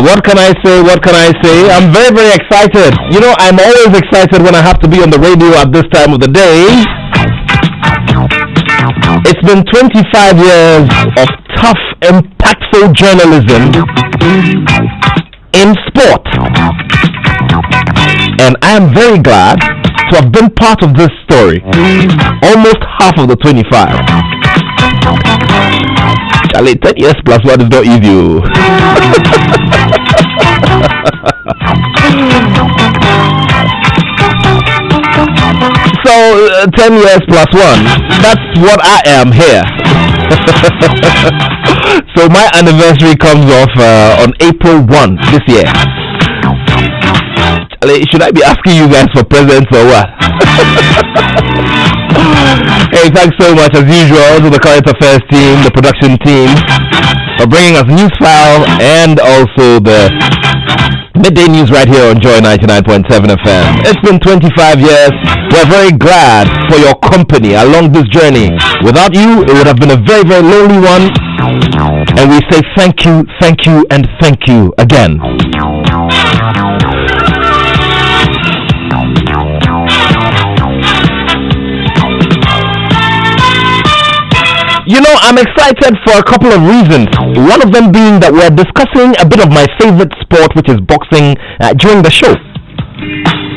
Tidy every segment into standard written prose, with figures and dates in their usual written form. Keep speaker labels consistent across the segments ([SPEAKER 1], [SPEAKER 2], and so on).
[SPEAKER 1] What can I say? What can I say? I'm very, very excited. You know, I'm always excited when I have to be on the radio at this time of the day. It's been 25 years of tough, impactful journalism in sport. And I am very glad to have been part of this story. Almost half of the 25. Charlie, 10 years plus one is not easy. So 10 years plus one, that's what I am here. So my anniversary comes off on April 1 this year. Charlie, should I be asking you guys for presents or what? Hey, thanks so much as usual to the current affairs team, the production team, for bringing us news file and also the midday news right here on Joy 99.7 FM. It's been 25 years. We're very glad for your company along this journey. Without you, it would have been a very, very lonely one. And we say thank you, and thank you again. You know, I'm excited for a couple of reasons. One of them being that we're discussing a bit of my favorite sport, which is boxing, during the show.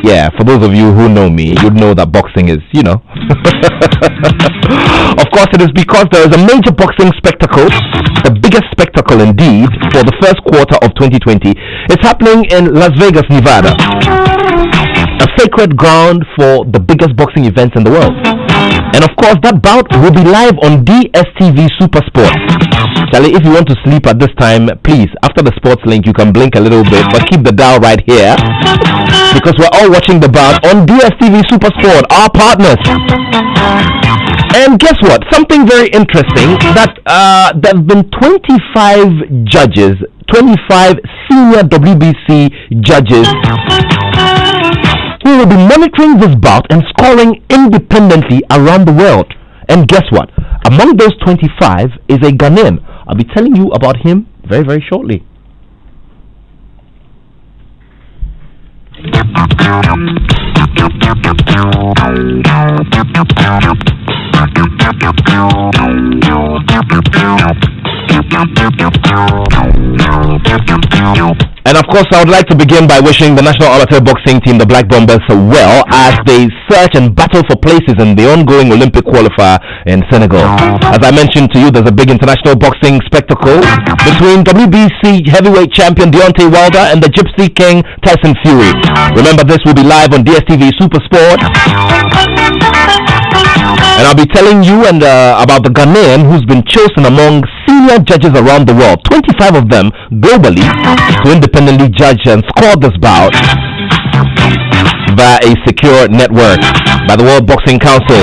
[SPEAKER 1] Yeah, for those of you who know me, you'd know that boxing is, you know. Of course, it is because there is a major boxing spectacle, the biggest spectacle indeed, for the first quarter of 2020. It's happening in Las Vegas, Nevada. A sacred ground for the biggest boxing events in the world. And of course, that bout will be live on DSTV Super Sport. Charlie, if you want to sleep at this time, please, after the sports link, you can blink a little bit, but keep the dial right here, because we're all watching the bout on DSTV Super Sport, our partners. And guess what? Something very interesting, that there have been 25 judges, 25 senior WBC judges who will be monitoring this bout and scoring independently around the world. And guess what? Among those 25 is a Ghanaian. I'll be telling you about him very, very shortly. And of course, I would like to begin by wishing the National Amateur Boxing Team, the Black Bombers, well as they search and battle for places in the ongoing Olympic qualifier in Senegal. As I mentioned to you, there's a big international boxing spectacle between WBC heavyweight champion Deontay Wilder and the Gypsy King Tyson Fury. Remember, this will be live on DSTV Super Sport. And I'll be telling you about the Ghanaian who's been chosen among senior judges around the world, 25 of them globally, to independently judge and score this bout via a secure network by the World Boxing Council.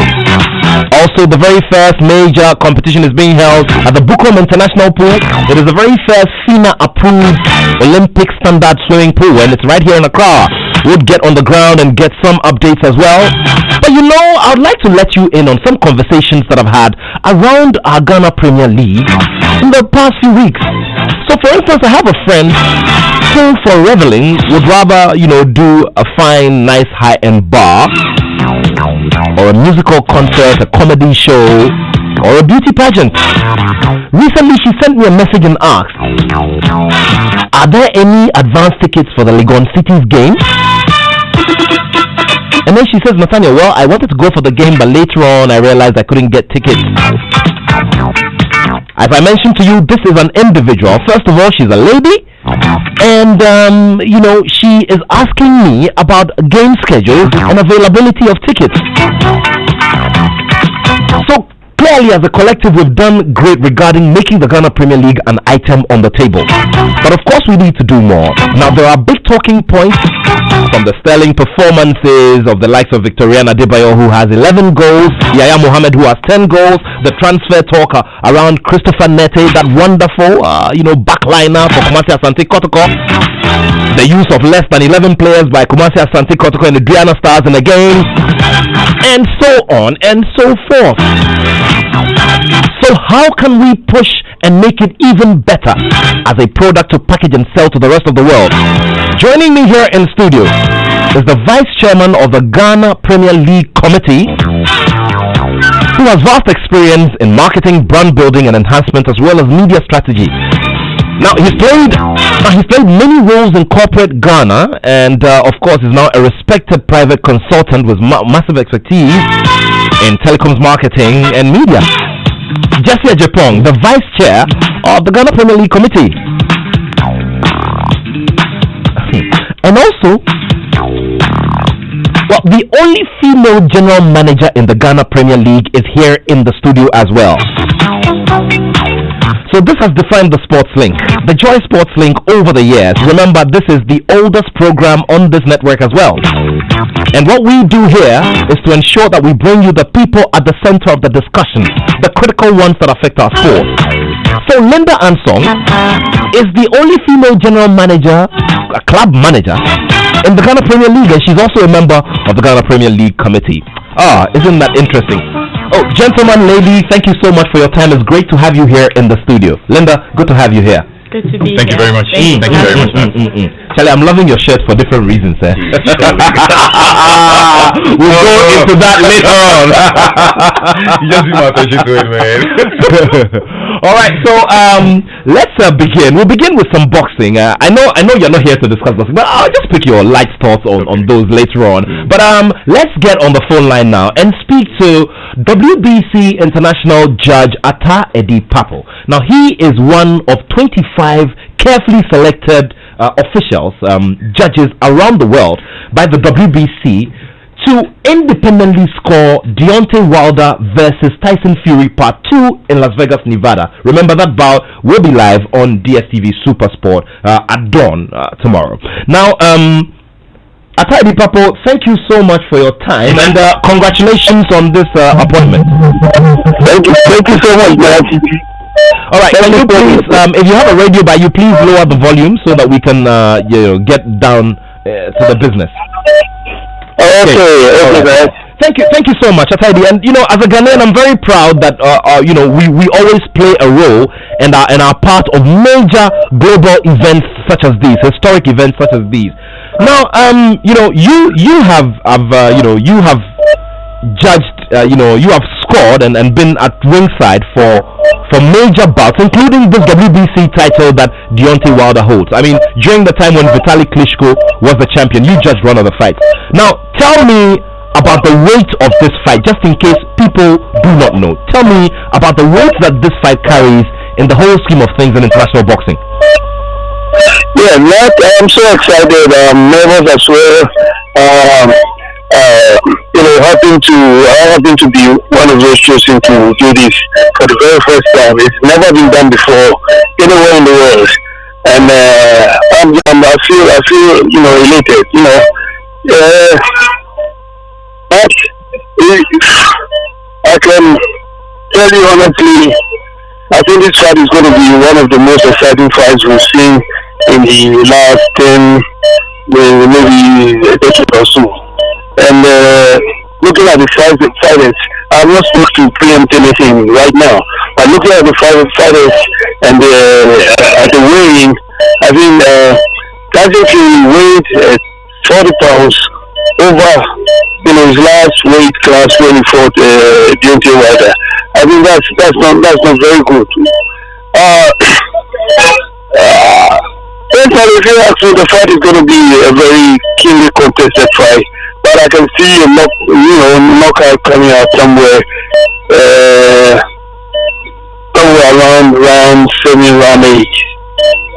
[SPEAKER 1] Also, the very first major competition is being held at the Bukom International Pool. It is the very first FINA-approved Olympic standard swimming pool, and it's right here in Accra. We'll get on the ground and get some updates as well. But you know, I'd like to let you in on some conversations that I've had around our Ghana Premier League in the past few weeks. So for instance, I have a friend who, for reveling, would rather, you know, do a fine, nice, high-end bar, or a musical concert, a comedy show, or a beauty pageant. Recently, she sent me a message and asked, are there any advance tickets for the Legon City's game? And then she says, Nathaniel, well, I wanted to go for the game, but later on I realized I couldn't get tickets. As I mentioned to you, this is an individual. First of all, she's a lady, and you know, she is asking me about game schedules and availability of tickets. So clearly, as a collective, we've done great regarding making the Ghana Premier League an item on the table. But of course, we need to do more. Now, there are big talking points from the sterling performances of the likes of Victoriana Adebayo, who has 11 goals, Yaya Mohammed, who has 10 goals, the transfer talk around Christopher Nete, that wonderful, backliner for Kumasi Asante Kotoko. The use of less than 11 players by Kumasi Asante Kotoko and the Diana Stars in the game, and so on and so forth. So how can we push and make it even better as a product to package and sell to the rest of the world? Joining me here in studio is the Vice Chairman of the Ghana Premier League Committee, who has vast experience in marketing, brand building and enhancement, as well as media strategy. Now, he's played many roles in corporate Ghana, and of course is now a respected private consultant with massive expertise in telecoms marketing and media. Jesse Ajepong, the Vice Chair of the Ghana Premier League Committee. And also, the only female general manager in the Ghana Premier League is here in the studio as well. So this has defined the Sports Link, the Joy Sports Link over the years. Remember, this is the oldest program on this network as well. And what we do here is to ensure that we bring you the people at the center of the discussion, the critical ones that affect our sport. So Linda Ansong is the only female general manager, a club manager, in the Ghana Premier League, and she's also a member of the Ghana Premier League Committee. Isn't that interesting? Oh, gentlemen, ladies, thank you so much for your time. It's great to have you here in the studio. Linda, good to have you here.
[SPEAKER 2] Good to be
[SPEAKER 3] Thank
[SPEAKER 2] here.
[SPEAKER 3] you very much. Thank you very much.
[SPEAKER 1] Charlie, I'm loving your shirt for different reasons, eh? We'll go into that later on.
[SPEAKER 3] You just give my attention to it, man.
[SPEAKER 1] All right, so let's begin. We'll begin with some boxing. I know you're not here to discuss boxing, but I'll just pick your light thoughts on those later on. But let's get on the phone line now and speak to WBC International Judge Attoh Papo. Now, he is one of 25 carefully selected officials, judges around the world by the WBC to independently score Deontay Wilder versus Tyson Fury Part 2 in Las Vegas, Nevada. Remember, that bout will be live on DSTV Supersport at dawn tomorrow. Now, Attoh Papo, thank you so much for your time and congratulations on this appointment.
[SPEAKER 4] Thank you so much, man.
[SPEAKER 1] All right, can you please, if you have a radio by you, please lower the volume so that we can, get down to the business.
[SPEAKER 4] Okay, guys.
[SPEAKER 1] Thank you so much, Attoh. And as a Ghanaian, I'm very proud that we always play a role and are part of major global events such as these, historic events such as these. Now, you have judged, you have scored and been at ringside for major bouts, including this WBC title that Deontay Wilder holds. I mean, during the time when Vitaly Klitschko was the champion, you judged one of the fights. Now, tell me about the weight of this fight, just in case people do not know. Tell me about the weight that this fight carries in the whole scheme of things in international boxing.
[SPEAKER 4] Yeah, I'm so excited. I'm nervous as well. Hoping to be one of those chosen to do this for the very first time. It's never been done before anywhere in the world, and I feel elated. I can tell you honestly, I think this fight is going to be one of the most exciting fights we've seen in the last 10, maybe a decade or so. And looking at the fighters, I'm not supposed to preempt anything right now, but looking at the fighters and at the weighing, I think Tyson Fury weighed 40 pounds over his last weight class when he fought Deontay Wilder. I think that's not very good. Personally, if you ask me, the fight is going to be a very keenly contested fight, but I can see a knockout coming out somewhere around round 7, round 8.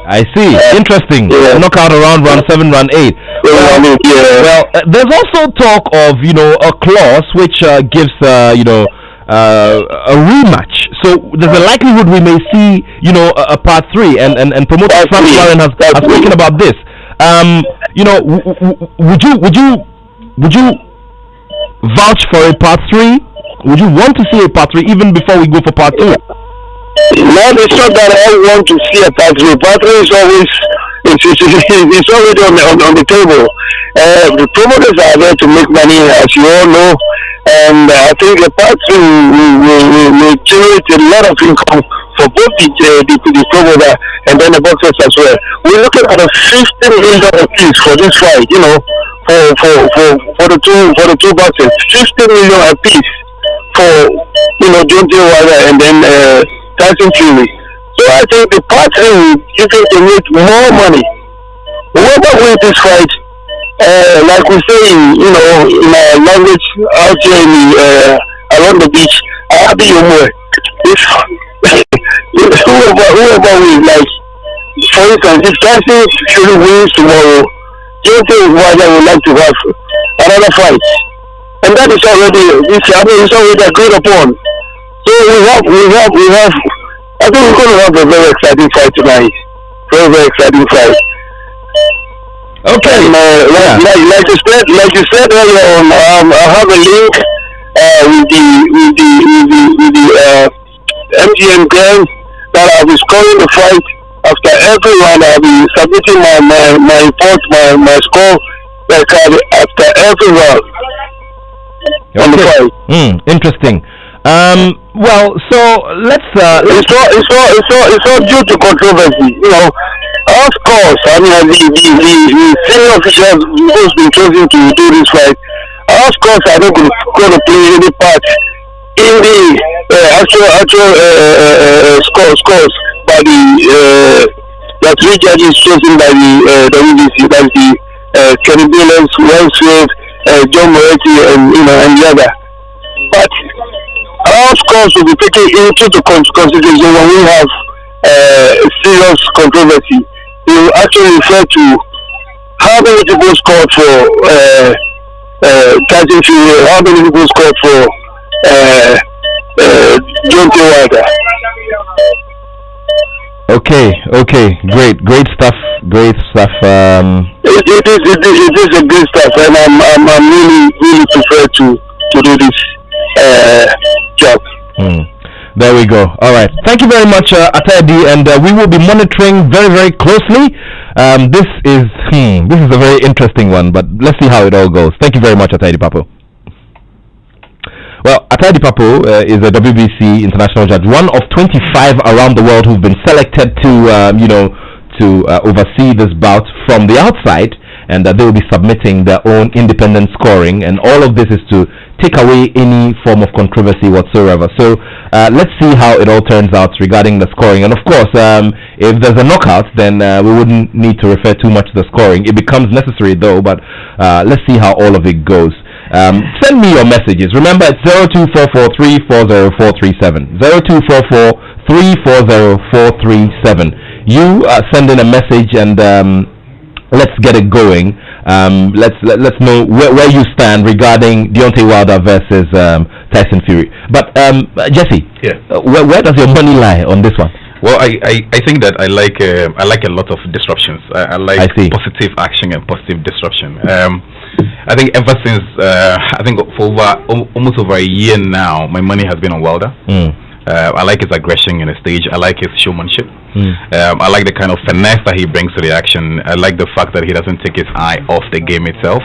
[SPEAKER 1] I see. Interesting.
[SPEAKER 4] Yeah.
[SPEAKER 1] Knockout around round 7, round 8. Well, there's also talk of a clause which gives a rematch. So there's a likelihood we may see a part 3, and promoter Frank Warren has spoken about this. Would you vouch for a part 3 Would you want to see a part 3 even before we go for part 2?
[SPEAKER 4] No, it's not that I want to see a part 3. Part 3 is always it's already on the table. The promoters are there to make money, as you all know, and I think the part 3 will generate a lot of income for both the promoter and then the boxers as well. We're looking at a $50 million piece for this fight, you know, for the two boxers, $50 million a piece for, you know, Deontay Wilder and then Tyson Fury. So I think the part 3 you can make more money. Whoever wins this fight, like we say, you know, in our language out here along the beach, I'll be your boy. Whoever wins, like, for instance, if Tyson Fury wins tomorrow, Deontay Wilder would like to have another fight. And that is already, it's already agreed upon. So we have, I think we're going to have a very exciting fight tonight. Very, very exciting fight.
[SPEAKER 1] Okay.
[SPEAKER 4] And, like you said earlier on, I have a link with the MGM game that I'll be scoring the fight after every round. I'll be submitting my report, my score record after every round.
[SPEAKER 1] Okay. Interesting. Well, so let's.
[SPEAKER 4] It's all due to controversy, you know. Of course, I mean the senior officials who's been chosen to do this fight. Of course, I don't going to play any part in the actual scores by the 3 judges chosen by the WBC, like the Kenny Billings, Westfield, John Moretti, and the other. But of course, we'll be taking into the consideration when we have serious controversy. We will actually refer to how many people scored for Tyson Fury, how many people scored for Deontay Wilder.
[SPEAKER 1] Okay, great stuff.
[SPEAKER 4] It is a great stuff, and I'm really prepared to do this job.
[SPEAKER 1] There we go. All right. Thank you very much, Attoh, and we will be monitoring very, very closely. This is a very interesting one, but let's see how it all goes. Thank you very much, Attoh Papo. Well, Attoh is a WBC international judge, one of 25 around the world who've been selected to oversee this bout from the outside, and they will be submitting their own independent scoring, and all of this is to take away any form of controversy whatsoever. So let's see how it all turns out regarding the scoring. And of course, if there's a knockout, then we wouldn't need to refer too much to the scoring. It becomes necessary though, but let's see how all of it goes. Send me your messages. Remember, it's 0244340437. 0244340437. You send in a message and let's get it going. Let's know where you stand regarding Deontay Wilder versus Tyson Fury. But Jesse, where does your money lie on this one?
[SPEAKER 3] Well, I think that I like a lot of disruptions. I like positive action and positive disruption. I think ever since for almost over a year now, my money has been on Wilder. I like his aggression in the stage. I like his showmanship. I like the kind of finesse that he brings to the action. I like the fact that he doesn't take his eye off the game itself.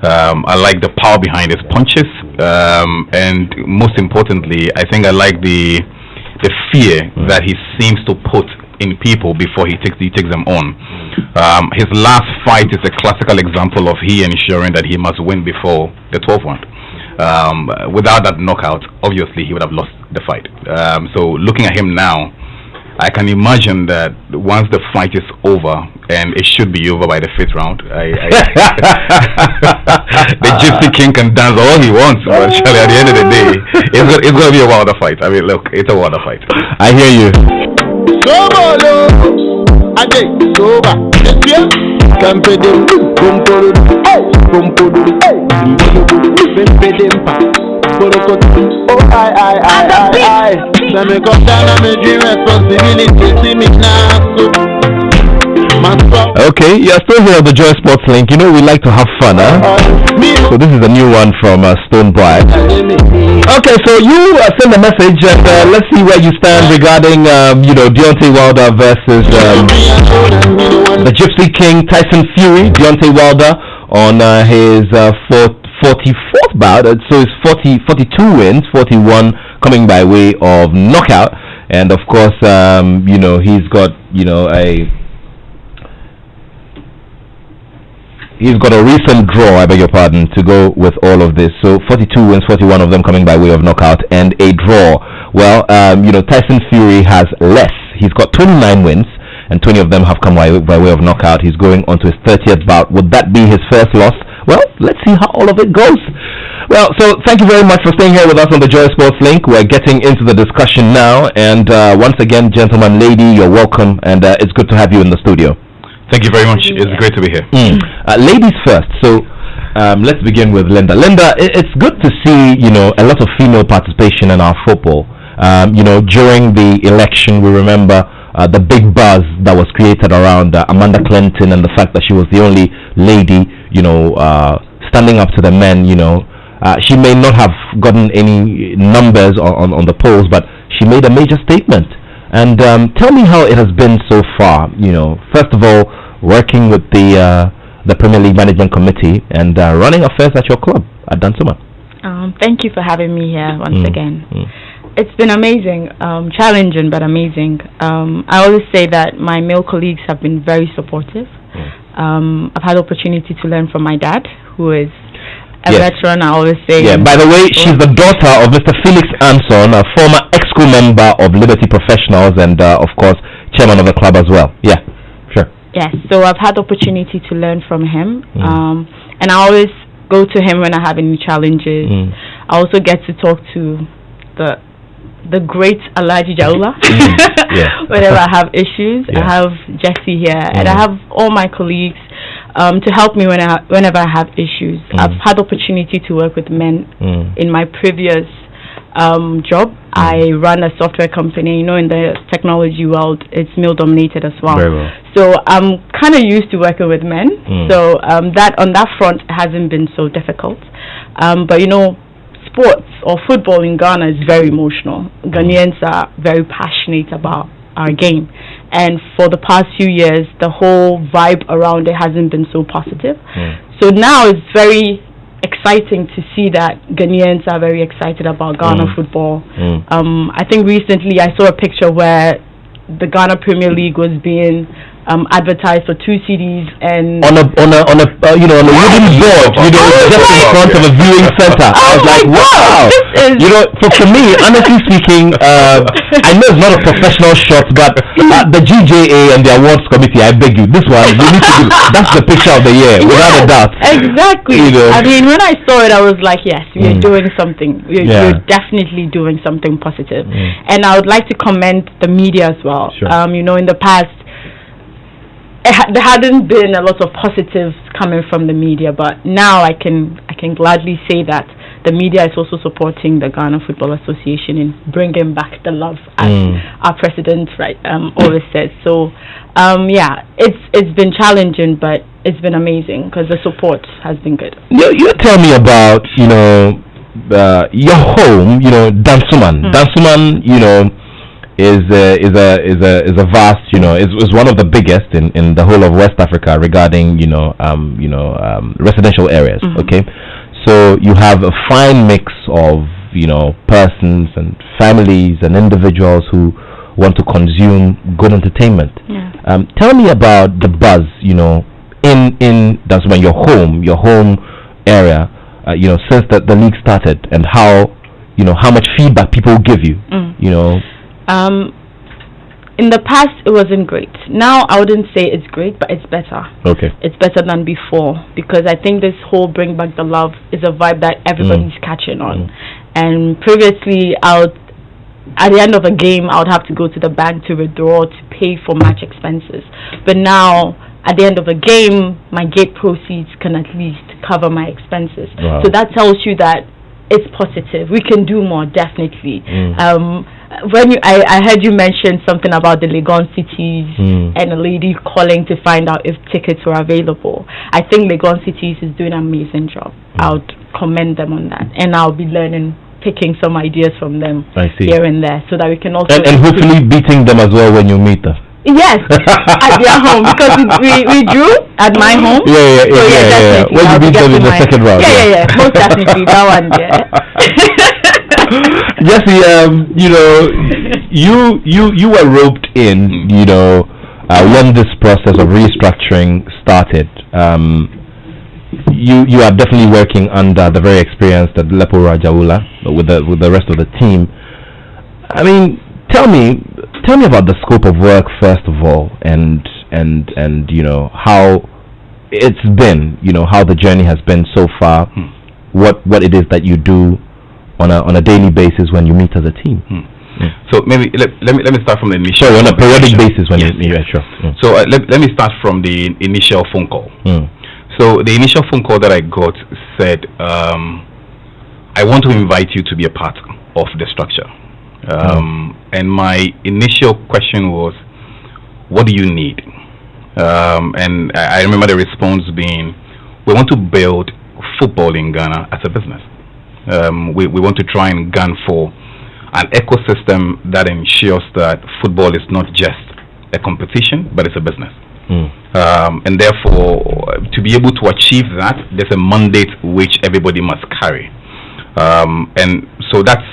[SPEAKER 3] I like the power behind his punches, and most importantly, I think I like the fear that he seems to put in people before he takes them on. His last fight is a classical example of he ensuring that he must win before the 12th round. Without that knockout, obviously he would have lost the fight. So looking at him now, I can imagine that once the fight is over, and it should be over by the 5th round, the Gypsy King can dance all he wants, but surely at the end of the day, it's going to be a Wilder fight. I mean, look, it's a Wilder fight.
[SPEAKER 1] I hear you.
[SPEAKER 2] Let me come down and make you responsibility, see me now.
[SPEAKER 1] Okay, you're still here on the Joy Sports Link. You know we like to have fun, huh? So this is a new one from Stone Bride. Okay, so you send a message and let's see where you stand regarding, Deontay Wilder versus the Gypsy King Tyson Fury. Deontay Wilder on his 44th bout, so it's 42 wins, 41 coming by way of knockout, and of course, he's got He's got a recent draw, I beg your pardon, to go with all of this. So 42 wins, 41 of them coming by way of knockout, and a draw. Well, Tyson Fury has less. He's got 29 wins, and 20 of them have come by way of knockout. He's going on to his 30th bout. Would that be his first loss? Well, let's see how all of it goes. Well, so thank you very much for staying here with us on the Joy Sports Link. We're getting into the discussion now, and once again, gentleman, lady, you're welcome, and it's good to have you in the studio.
[SPEAKER 3] Thank you very much. It's great to be here.
[SPEAKER 1] Ladies first. So let's begin with Linda. Linda, it's good to see a lot of female participation in our football. During the election, we remember the big buzz that was created around Amanda Clinton and the fact that she was the only lady, standing up to the men. She may not have gotten any numbers on the polls, but she made a major statement. And tell me how it has been so far. First of all, working with the Premier League Management Committee and running affairs at your club at Dansuma.
[SPEAKER 2] Thank you for having me here once again. It's been amazing, challenging but amazing. I always say that my male colleagues have been very supportive. I've had the opportunity to learn from my dad, who is a veteran, I always say.
[SPEAKER 1] Yeah, by the way, she's the daughter of Mr. Felix Anson, a former EXCO member of Liberty Professionals and, of course, chairman of the club as well. Yeah, sure.
[SPEAKER 2] Yes, so I've had the opportunity to learn from him. And I always go to him when I have any challenges. I also get to talk to the great Alhaji Jaula whenever I have issues. I have Jesse here, and I have all my colleagues to help me whenever I have issues. I've had the opportunity to work with men in my previous job. I run a software company. In the technology world, it's male dominated as well.
[SPEAKER 1] Very well.
[SPEAKER 2] So I'm kind of used to working with men. So that on that front hasn't been so difficult. But sports or football in Ghana is very emotional. Ghanaians are very passionate about our game, and for the past few years the whole vibe around it hasn't been so positive. So now it's very exciting to see that Ghanaians are very excited about Ghana football. I think recently I saw a picture where the Ghana Premier League was being advertised for 2 CDs and
[SPEAKER 1] on a wooden board, just in front of a viewing center. I was like, wow. For me, honestly speaking, I know it's not a professional shot, but the GJA and the awards committee, I beg you, this one, you need to do. That's the picture of the year, without a doubt.
[SPEAKER 2] Exactly. I mean, when I saw it, I was like, yes, we're doing something. You're definitely doing something positive. And I would like to commend the media as well.
[SPEAKER 1] Sure.
[SPEAKER 2] In the past, there hadn't been a lot of positives coming from the media, but now I can gladly say that the media is also supporting the Ghana Football Association in bringing back the love, as our president always says. So it's been challenging, but it's been amazing because the support has been good.
[SPEAKER 1] You tell me about your home, Dansuman. Dansuman, is a vast, is one of the biggest in the whole of West Africa regarding residential areas. Okay, so you have a fine mix of persons and families and individuals who want to consume good entertainment. Tell me about the buzz in Dansuman, your home area, since the league started, and how much feedback people give you.
[SPEAKER 2] In the past it wasn't great. Now I wouldn't say it's great, but it's better.
[SPEAKER 1] Okay.
[SPEAKER 2] It's better than before, because I think this whole bring back the love is a vibe that everybody's catching on. And previously at the end of a game I would have to go to the bank to withdraw to pay for match expenses. But now at the end of a game my gate proceeds can at least cover my expenses. Wow. So that tells you that it's positive. We can do more, definitely. I heard you mention something about the Legon Cities and a lady calling to find out if tickets were available. I think Legon Cities is doing an amazing job. I would commend them on that, and I'll be picking some ideas from them here and there, so that we can also
[SPEAKER 1] and hopefully beating them as well when you meet them.
[SPEAKER 2] Yes, at their home, because we drew at my home.
[SPEAKER 1] Yeah. When you beat them in the second round.
[SPEAKER 2] Yeah, most definitely that one. Yeah.
[SPEAKER 1] Jesse, you were roped in, when this process of restructuring started. You are definitely working under the very experienced Lepo Rajaula with the rest of the team. I mean, tell me about the scope of work first of all, and how it's been, how the journey has been so far, what it is that you do on a daily basis when you meet as a team.
[SPEAKER 3] So maybe let me start from the initial.
[SPEAKER 1] Sorry, on a periodic basis when you sure.
[SPEAKER 3] So let me start from the initial phone call. So the initial phone call that I got said, I want to invite you to be a part of the structure. And my initial question was, what do you need? And I remember the response being, we want to build football in Ghana as a business. We want to try and gun for an ecosystem that ensures that football is not just a competition, but it's a business. And therefore, to be able to achieve that, there's a mandate which everybody must carry. And so that's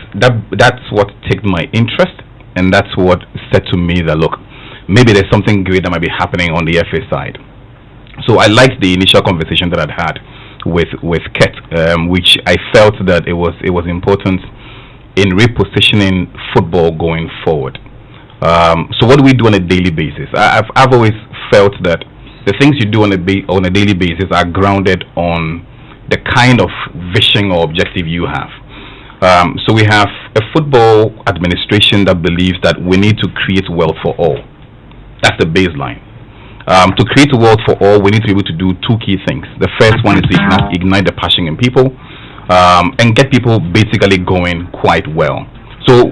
[SPEAKER 3] what took my interest, and that's what said to me that, look, maybe there's something great that might be happening on the FA side. So I liked the initial conversation that I'd had with Ket, which I felt that it was important in repositioning football going forward. So what do we do on a daily basis? I've always felt that the things you do on a daily basis are grounded on the kind of vision or objective you have. So we have a football administration that believes that we need to create wealth for all. That's the baseline. To create wealth for all, we need to be able to do two key things. The first one is to ignite the passion in people and get people basically going quite well. So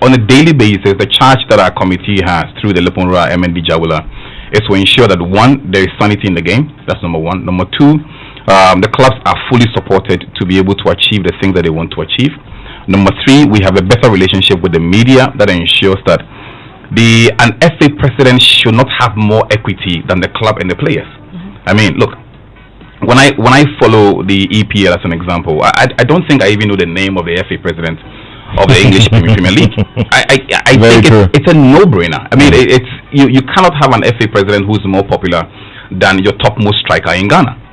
[SPEAKER 3] on a daily basis, the charge that our committee has through the Leponra MND Jawula is to ensure that, one, there is sanity in the game. That's number one. Number two, the clubs are fully supported to be able to achieve the things that they want to achieve. Number three, we have a better relationship with the media that ensures that an FA president should not have more equity than the club and the players. I mean, look, when I follow the EPL as an example, I don't think I even know the name of the FA president of the English Premier League. I think it's a no-brainer. I mean, you cannot have an FA president who's more popular than your topmost striker in Ghana.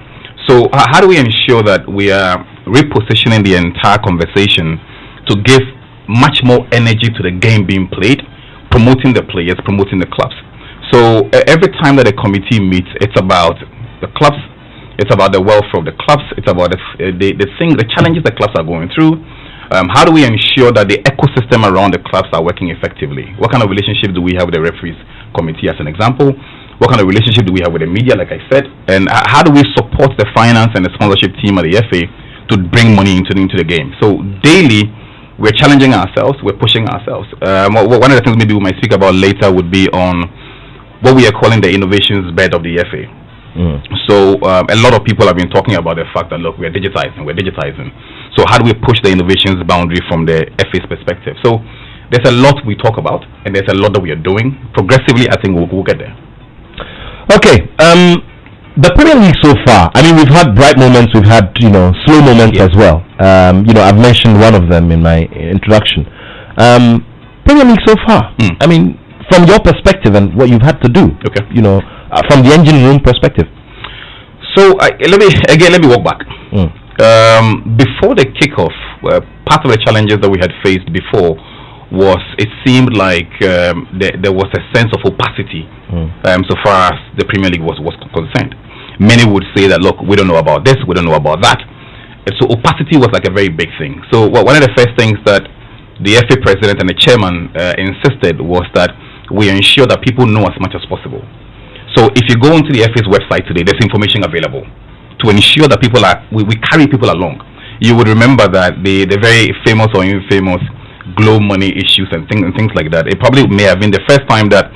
[SPEAKER 3] So how do we ensure that we are repositioning the entire conversation to give much more energy to the game being played, promoting the players, promoting the clubs? So every time that a committee meets, it's about the clubs, it's about the welfare of the clubs, it's about the challenges the clubs are going through. How do we ensure that the ecosystem around the clubs are working effectively? What kind of relationship do we have with the referees committee, as an example? What kind of relationship do we have with the media, like I said? And how do we support the finance and the sponsorship team at the FA to bring money into the game? So daily, we're challenging ourselves, we're pushing ourselves. One of the things maybe we might speak about later would be on what we are calling the innovations bed of the FA. So a lot of people have been talking about the fact that, look, we're digitizing. So how do we push the innovations boundary from the FA's perspective? So there's a lot we talk about, and there's a lot that we are doing. Progressively, I think we'll get there.
[SPEAKER 1] Okay, the Premier League so far, I mean, we've had bright moments, we've had, slow moments as well. I've mentioned one of them in my introduction. Premier League so far, I mean, from your perspective and what you've had to do, from the engine room perspective.
[SPEAKER 3] So let me walk back. Before the kickoff, part of the challenges that we had faced before was, it seemed like there was a sense of opacity so far as the Premier League was concerned. Many would say that, look, we don't know about this, we don't know about that. And so opacity was like a very big thing. So one of the first things that the FA president and the chairman insisted was that we ensure that people know as much as possible. So if you go onto the FA's website today, there's information available to ensure that we carry people along. You would remember that the very famous or infamous glow money issues and things like that. It probably may have been the first time that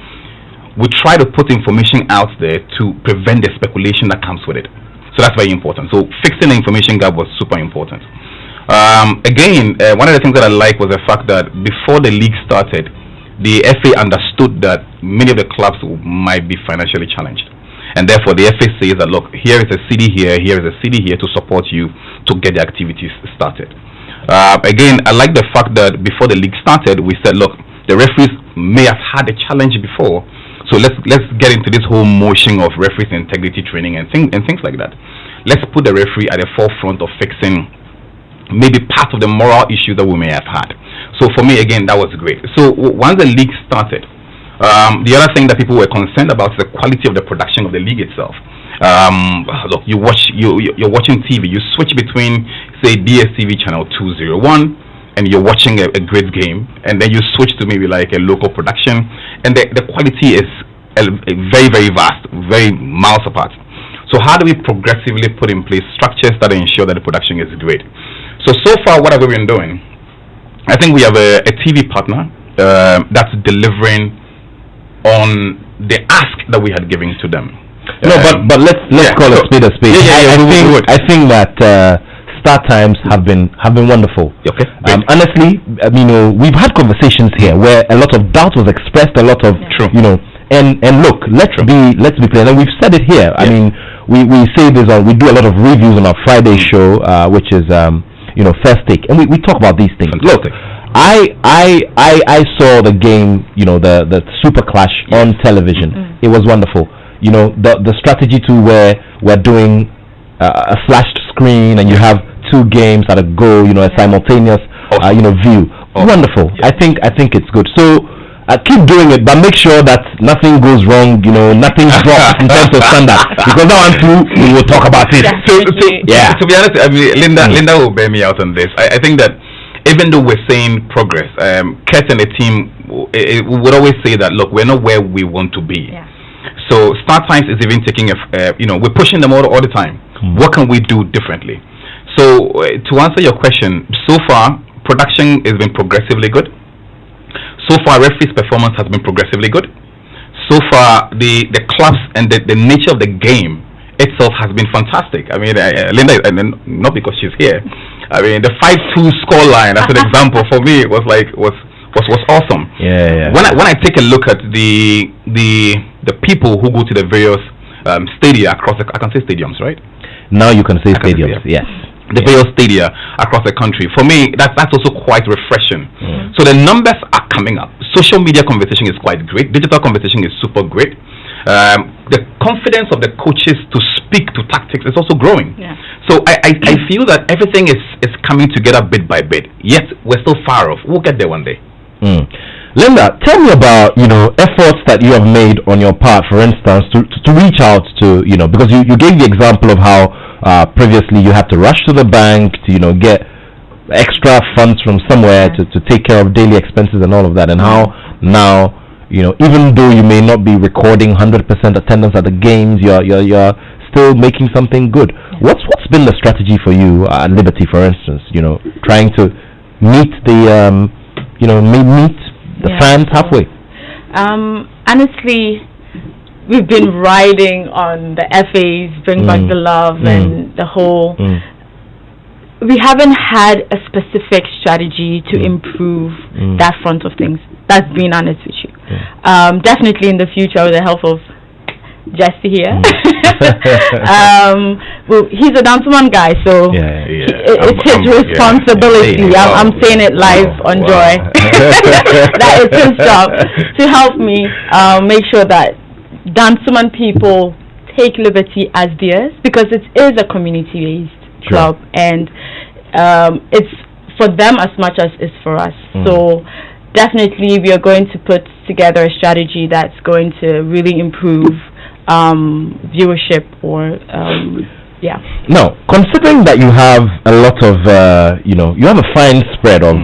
[SPEAKER 3] we try to put information out there to prevent the speculation that comes with it. So that's very important. So fixing the information gap was super important. Again, one of the things that I like was the fact that before the league started, the FA understood that many of the clubs might be financially challenged. And therefore, the FA says that, look, here is a city here is a city here to support you to get the activities started. Again, I like the fact that before the league started, we said, look, the referees may have had a challenge before, so let's get into this whole motion of referees integrity training and things like that. Let's put the referee at the forefront of fixing maybe part of the moral issue that we may have had. So for me, again, that was great. So once the league started, the other thing that people were concerned about is the quality of the production of the league itself. Look, you're watching TV. You switch between, say, DSTV channel 201, and you're watching a great game, and then you switch to maybe like a local production, and the quality is very, very vast, very miles apart. So how do we progressively put in place structures that ensure that the production is great? So far, what have we been doing? I think we have a TV partner that's delivering on the ask that we had given to them.
[SPEAKER 1] No, but let's call a spade a spade. I think that start times have been wonderful.
[SPEAKER 3] Okay.
[SPEAKER 1] Honestly, we've had conversations here where a lot of doubt was expressed, a lot of and look, let's be clear, and we've said it here. I mean, we say this we do a lot of reviews on our Friday show, which is First Take, and we talk about these things.
[SPEAKER 3] Fantastic.
[SPEAKER 1] Look, I saw the game, the Super Clash on television. It was wonderful. The strategy to where we're doing a flashed screen and you have two games at a go, a simultaneous view. Wonderful.
[SPEAKER 3] Yeah.
[SPEAKER 1] I think it's good. So keep doing it, but make sure that nothing goes wrong, nothing drops in terms of standard, because that one too we will talk about it.
[SPEAKER 3] To be honest, I mean, Linda will bear me out on this. I think that even though we're saying progress, Kurt and the team would always say that, look, we're not where we want to be.
[SPEAKER 2] Yeah.
[SPEAKER 3] So Start Times is even taking we're pushing them all the time. What can we do differently? So to answer your question, so far production has been progressively good. So far referee's performance has been progressively good. So far the clubs and the nature of the game itself has been fantastic. I mean, Linda, and not because she's here, I mean, the 5-2 scoreline as an example for me was awesome.
[SPEAKER 1] Yeah.
[SPEAKER 3] When I take a look at the people who go to the various stadia across I can say stadiums, right?
[SPEAKER 1] Now you can say stadiums. Yes.
[SPEAKER 3] The various stadia across the country. For me, that's also quite refreshing. So the numbers are coming up. Social media conversation is quite great. Digital conversation is super great. The confidence of the coaches to speak to tactics is also growing.
[SPEAKER 2] Yeah.
[SPEAKER 3] So I feel that everything is coming together bit by bit. Yet we're still far off. We'll get there one day.
[SPEAKER 1] Linda, tell me about efforts that you have made on your part, for instance, to reach out to because you gave the example of how previously you had to rush to the bank to get extra funds from somewhere to take care of daily expenses and all of that, and how now even though you may not be recording 100% attendance at the games, you're still making something good. What's been the strategy for you at Liberty, for instance? Trying to meet the meet the fans halfway.
[SPEAKER 2] Honestly, we've been riding on the FA's Bring Back the Love and the whole. We haven't had a specific strategy to improve that front of things. That's being honest with you. Definitely in the future, with the help of Jesse here. Well, he's a Danceman guy, so it's his responsibility. I'm saying it live on Joy. That is his job to help me make sure that Danceman people take Liberty as theirs, because it is a community-based club, and it's for them as much as it's for us. So definitely we are going to put together a strategy that's going to really improve viewership
[SPEAKER 1] Now, considering that you have a lot of you have a fine spread of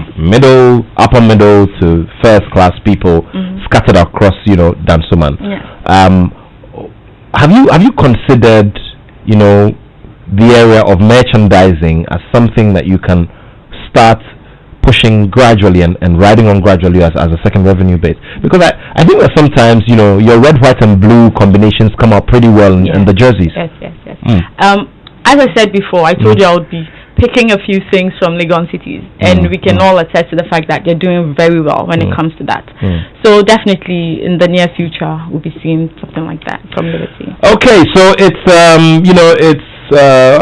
[SPEAKER 1] upper middle to first class people scattered across Dansoman. Have you considered the area of merchandising as something that you can start pushing gradually and riding on gradually as a second revenue base? Because I think that sometimes, your red, white, and blue combinations come out pretty well in the jerseys.
[SPEAKER 2] Yes. As I said before, I told you I would be picking a few things from Legon cities, and we can all attest to the fact that they're doing very well when it comes to that. So definitely in the near future, we'll be seeing something like that from Liberty.
[SPEAKER 1] Okay, so it's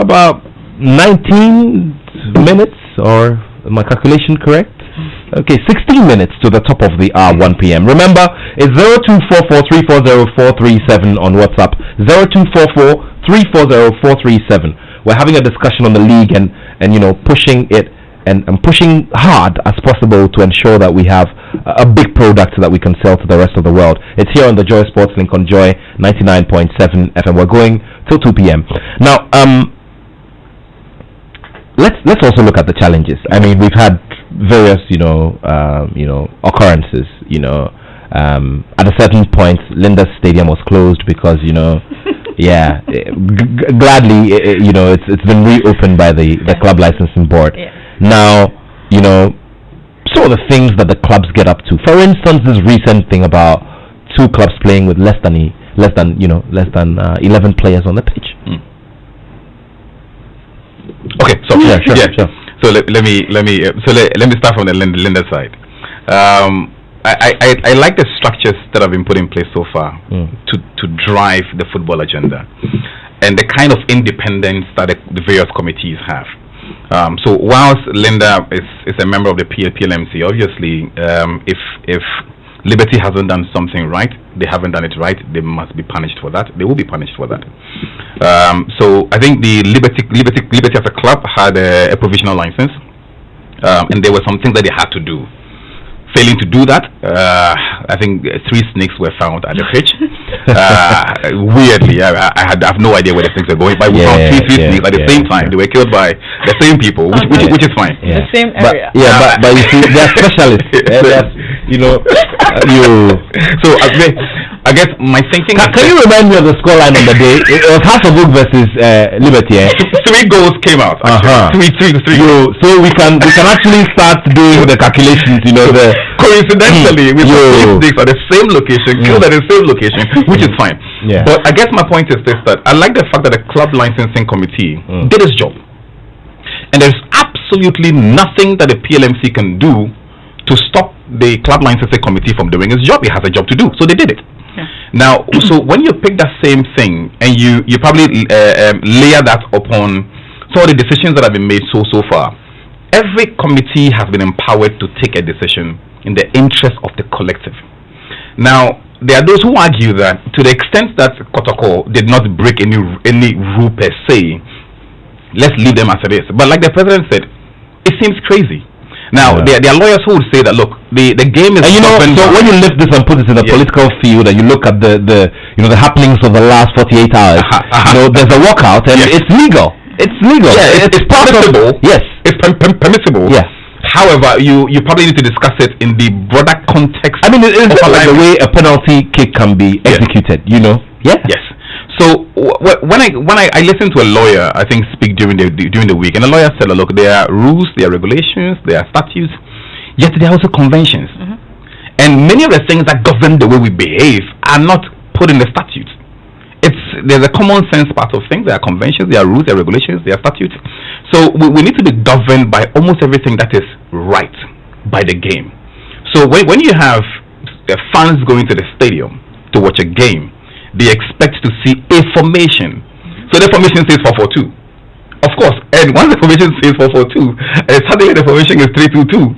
[SPEAKER 1] about 19 minutes, or my calculation correct? Okay, 16 minutes to the top of the hour, 1 p.m. Remember, it's 0244-340-437 on WhatsApp, 0244-340-437. We're having a discussion on the league and pushing it and pushing hard as possible to ensure that we have a big product that we can sell to the rest of the world. It's here on the Joy Sports Link on Joy 99.7 FM. We're going till 2 p.m. Now, let's also look at the challenges. I mean, we've had various occurrences. At a certain point, Linda's Stadium was closed because gladly it's been reopened by the club licensing board. Now, some of the things that the clubs get up to. For instance, this recent thing about 2 clubs playing with less than 11 players on the pitch.
[SPEAKER 3] Okay, so
[SPEAKER 1] sure.
[SPEAKER 3] So let me start from the Linda side. I like the structures that have been put in place so far to drive the football agenda, and the kind of independence that the various committees have. So whilst Linda is a member of the PLMC, obviously, if Liberty hasn't done something right, they haven't done it right, they must be punished for that. They will be punished for that. So I think the Liberty as a club had a provisional license, and there were some things that they had to do. Failing to do that, I think 3 snakes were found at the pitch. Weirdly, I have no idea where the snakes are going, but we found three snakes at the same time. They were killed by the same people, which is fine.
[SPEAKER 2] The same area.
[SPEAKER 1] But you see, they're specialists.
[SPEAKER 3] So I guess my thinking.
[SPEAKER 1] Can you remind me of the scoreline on the day? It was Hasselhoek versus Liberty.
[SPEAKER 3] 3 goals came out. Three.
[SPEAKER 1] So we can actually start doing the calculations.
[SPEAKER 3] Coincidentally, we saw 3 snakes at the same location, killed at the same location, which is fine. But I guess my point is this: that I like the fact that the club licensing committee did its job, and there's absolutely nothing that the PLMC can do to stop the club licensing committee from doing its job. It has a job to do, so they did it. Now, so when you pick that same thing and you probably layer that upon some of the decisions that have been made so far, every committee has been empowered to take a decision in the interest of the collective. Now, there are those who argue that to the extent that Kotoko did not break any rule per se, let's leave them as it is. But like the president said, it seems crazy. Now, there are lawyers who would say that, look, the game is... And
[SPEAKER 1] so when you lift this and put it in the political field and you look at the happenings of the last 48 hours, there's a walkout and it's legal. It's legal.
[SPEAKER 3] Yeah, it's permissible.
[SPEAKER 1] Yes.
[SPEAKER 3] It's permissible.
[SPEAKER 1] Yes.
[SPEAKER 3] However, you probably need to discuss it in the broader context.
[SPEAKER 1] I mean, it's like the way a penalty kick can be executed, Yeah.
[SPEAKER 3] Yes. So when I listened to a lawyer, I think, speak during the week, and the lawyer said, look, there are rules, there are regulations, there are statutes, yet there are also conventions. And many of the things that govern the way we behave are not put in the statutes. There's a common sense part of things. There are conventions, there are rules, there are regulations, there are statutes. So we need to be governed by almost everything that is right by the game. So when you have the fans going to the stadium to watch a game, they expect to see a formation. So the formation says 4-4-2. Of course, and once the formation says 4-4-2, suddenly the formation is 3-2-2.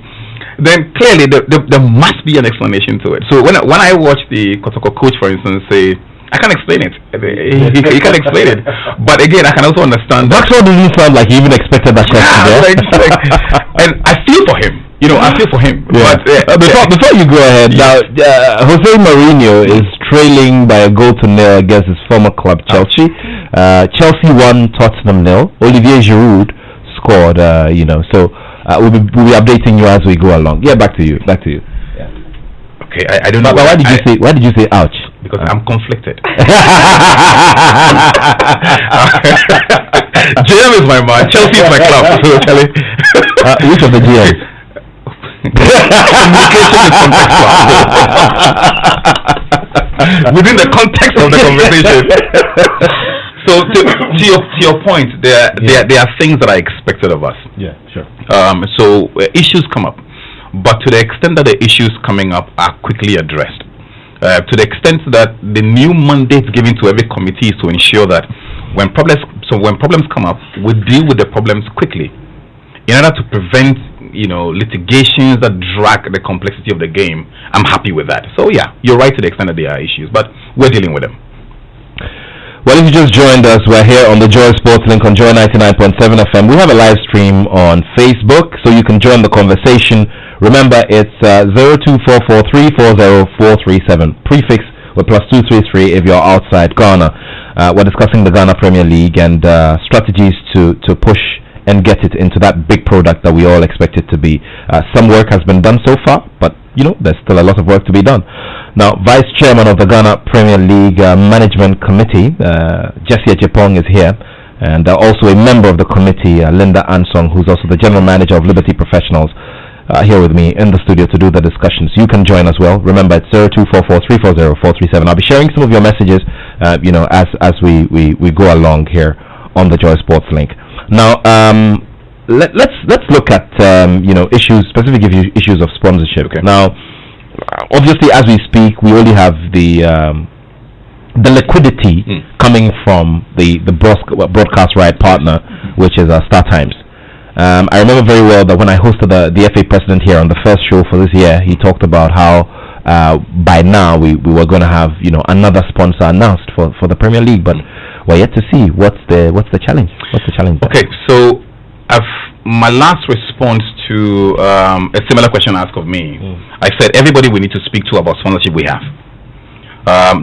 [SPEAKER 3] Then clearly there must be an explanation to it. So when I watch the Kotoko coach, for instance, say, I can't explain it. He can't explain it. But again, I can also understand.
[SPEAKER 1] Maxwell didn't sound like he even expected that question.
[SPEAKER 3] And I feel for him. I feel for him.
[SPEAKER 1] Yeah. But before you go ahead, now Jose Mourinho is trailing by a goal to nil against his former club Chelsea. Chelsea won, Tottenham nil. Olivier Giroud scored. So we'll be updating you as we go along. Yeah, back to you. Yeah.
[SPEAKER 3] Okay, I don't know.
[SPEAKER 1] But why did you say ouch?
[SPEAKER 3] Because I'm conflicted. JM is my man. Chelsea is my club. So
[SPEAKER 1] which of the GMs?
[SPEAKER 3] Communication is contextual. Within the context of the conversation. So to your point, there are things that are expected of us.
[SPEAKER 1] Yeah, sure.
[SPEAKER 3] So issues come up, but to the extent that the issues coming up are quickly addressed, to the extent that the new mandate given to every committee is to ensure that when problems come up, we deal with the problems quickly, in order to prevent litigations that drag the complexity of the game. I'm happy with that. So yeah, you're right to the extent that there are issues, but we're dealing with them.
[SPEAKER 1] Well, if you just joined us, we're here on the Joy Sports Link on Joy 99.7 FM. We have a live stream on Facebook, so you can join the conversation. Remember, it's 0244340437, prefix with +233 if you're outside Ghana. We're discussing the Ghana Premier League and strategies to push and get it into that big product that we all expect it to be. Some work has been done so far, but there's still a lot of work to be done. Now, Vice Chairman of the Ghana Premier League Management Committee, Jesse Ejepong, is here, and also a member of the committee, Linda Ansong, who's also the General Manager of Liberty Professionals, here with me in the studio to do the discussions. You can join as well. Remember, it's 0244340437. I'll be sharing some of your messages, as we go along here on the Joy Sports Link. Now, let's look at specific issues of sponsorship. Okay. Now, obviously, as we speak, we only have the liquidity coming from the broadcast right partner, which is Star Times. I remember very well that when I hosted the FA president here on the first show for this year, he talked about how by now we were going to have another sponsor announced for the Premier League, but we're yet to see what's the challenge. What's the challenge there?
[SPEAKER 3] Okay, so my last response to a similar question asked of me, I said everybody we need to speak to about sponsorship we have.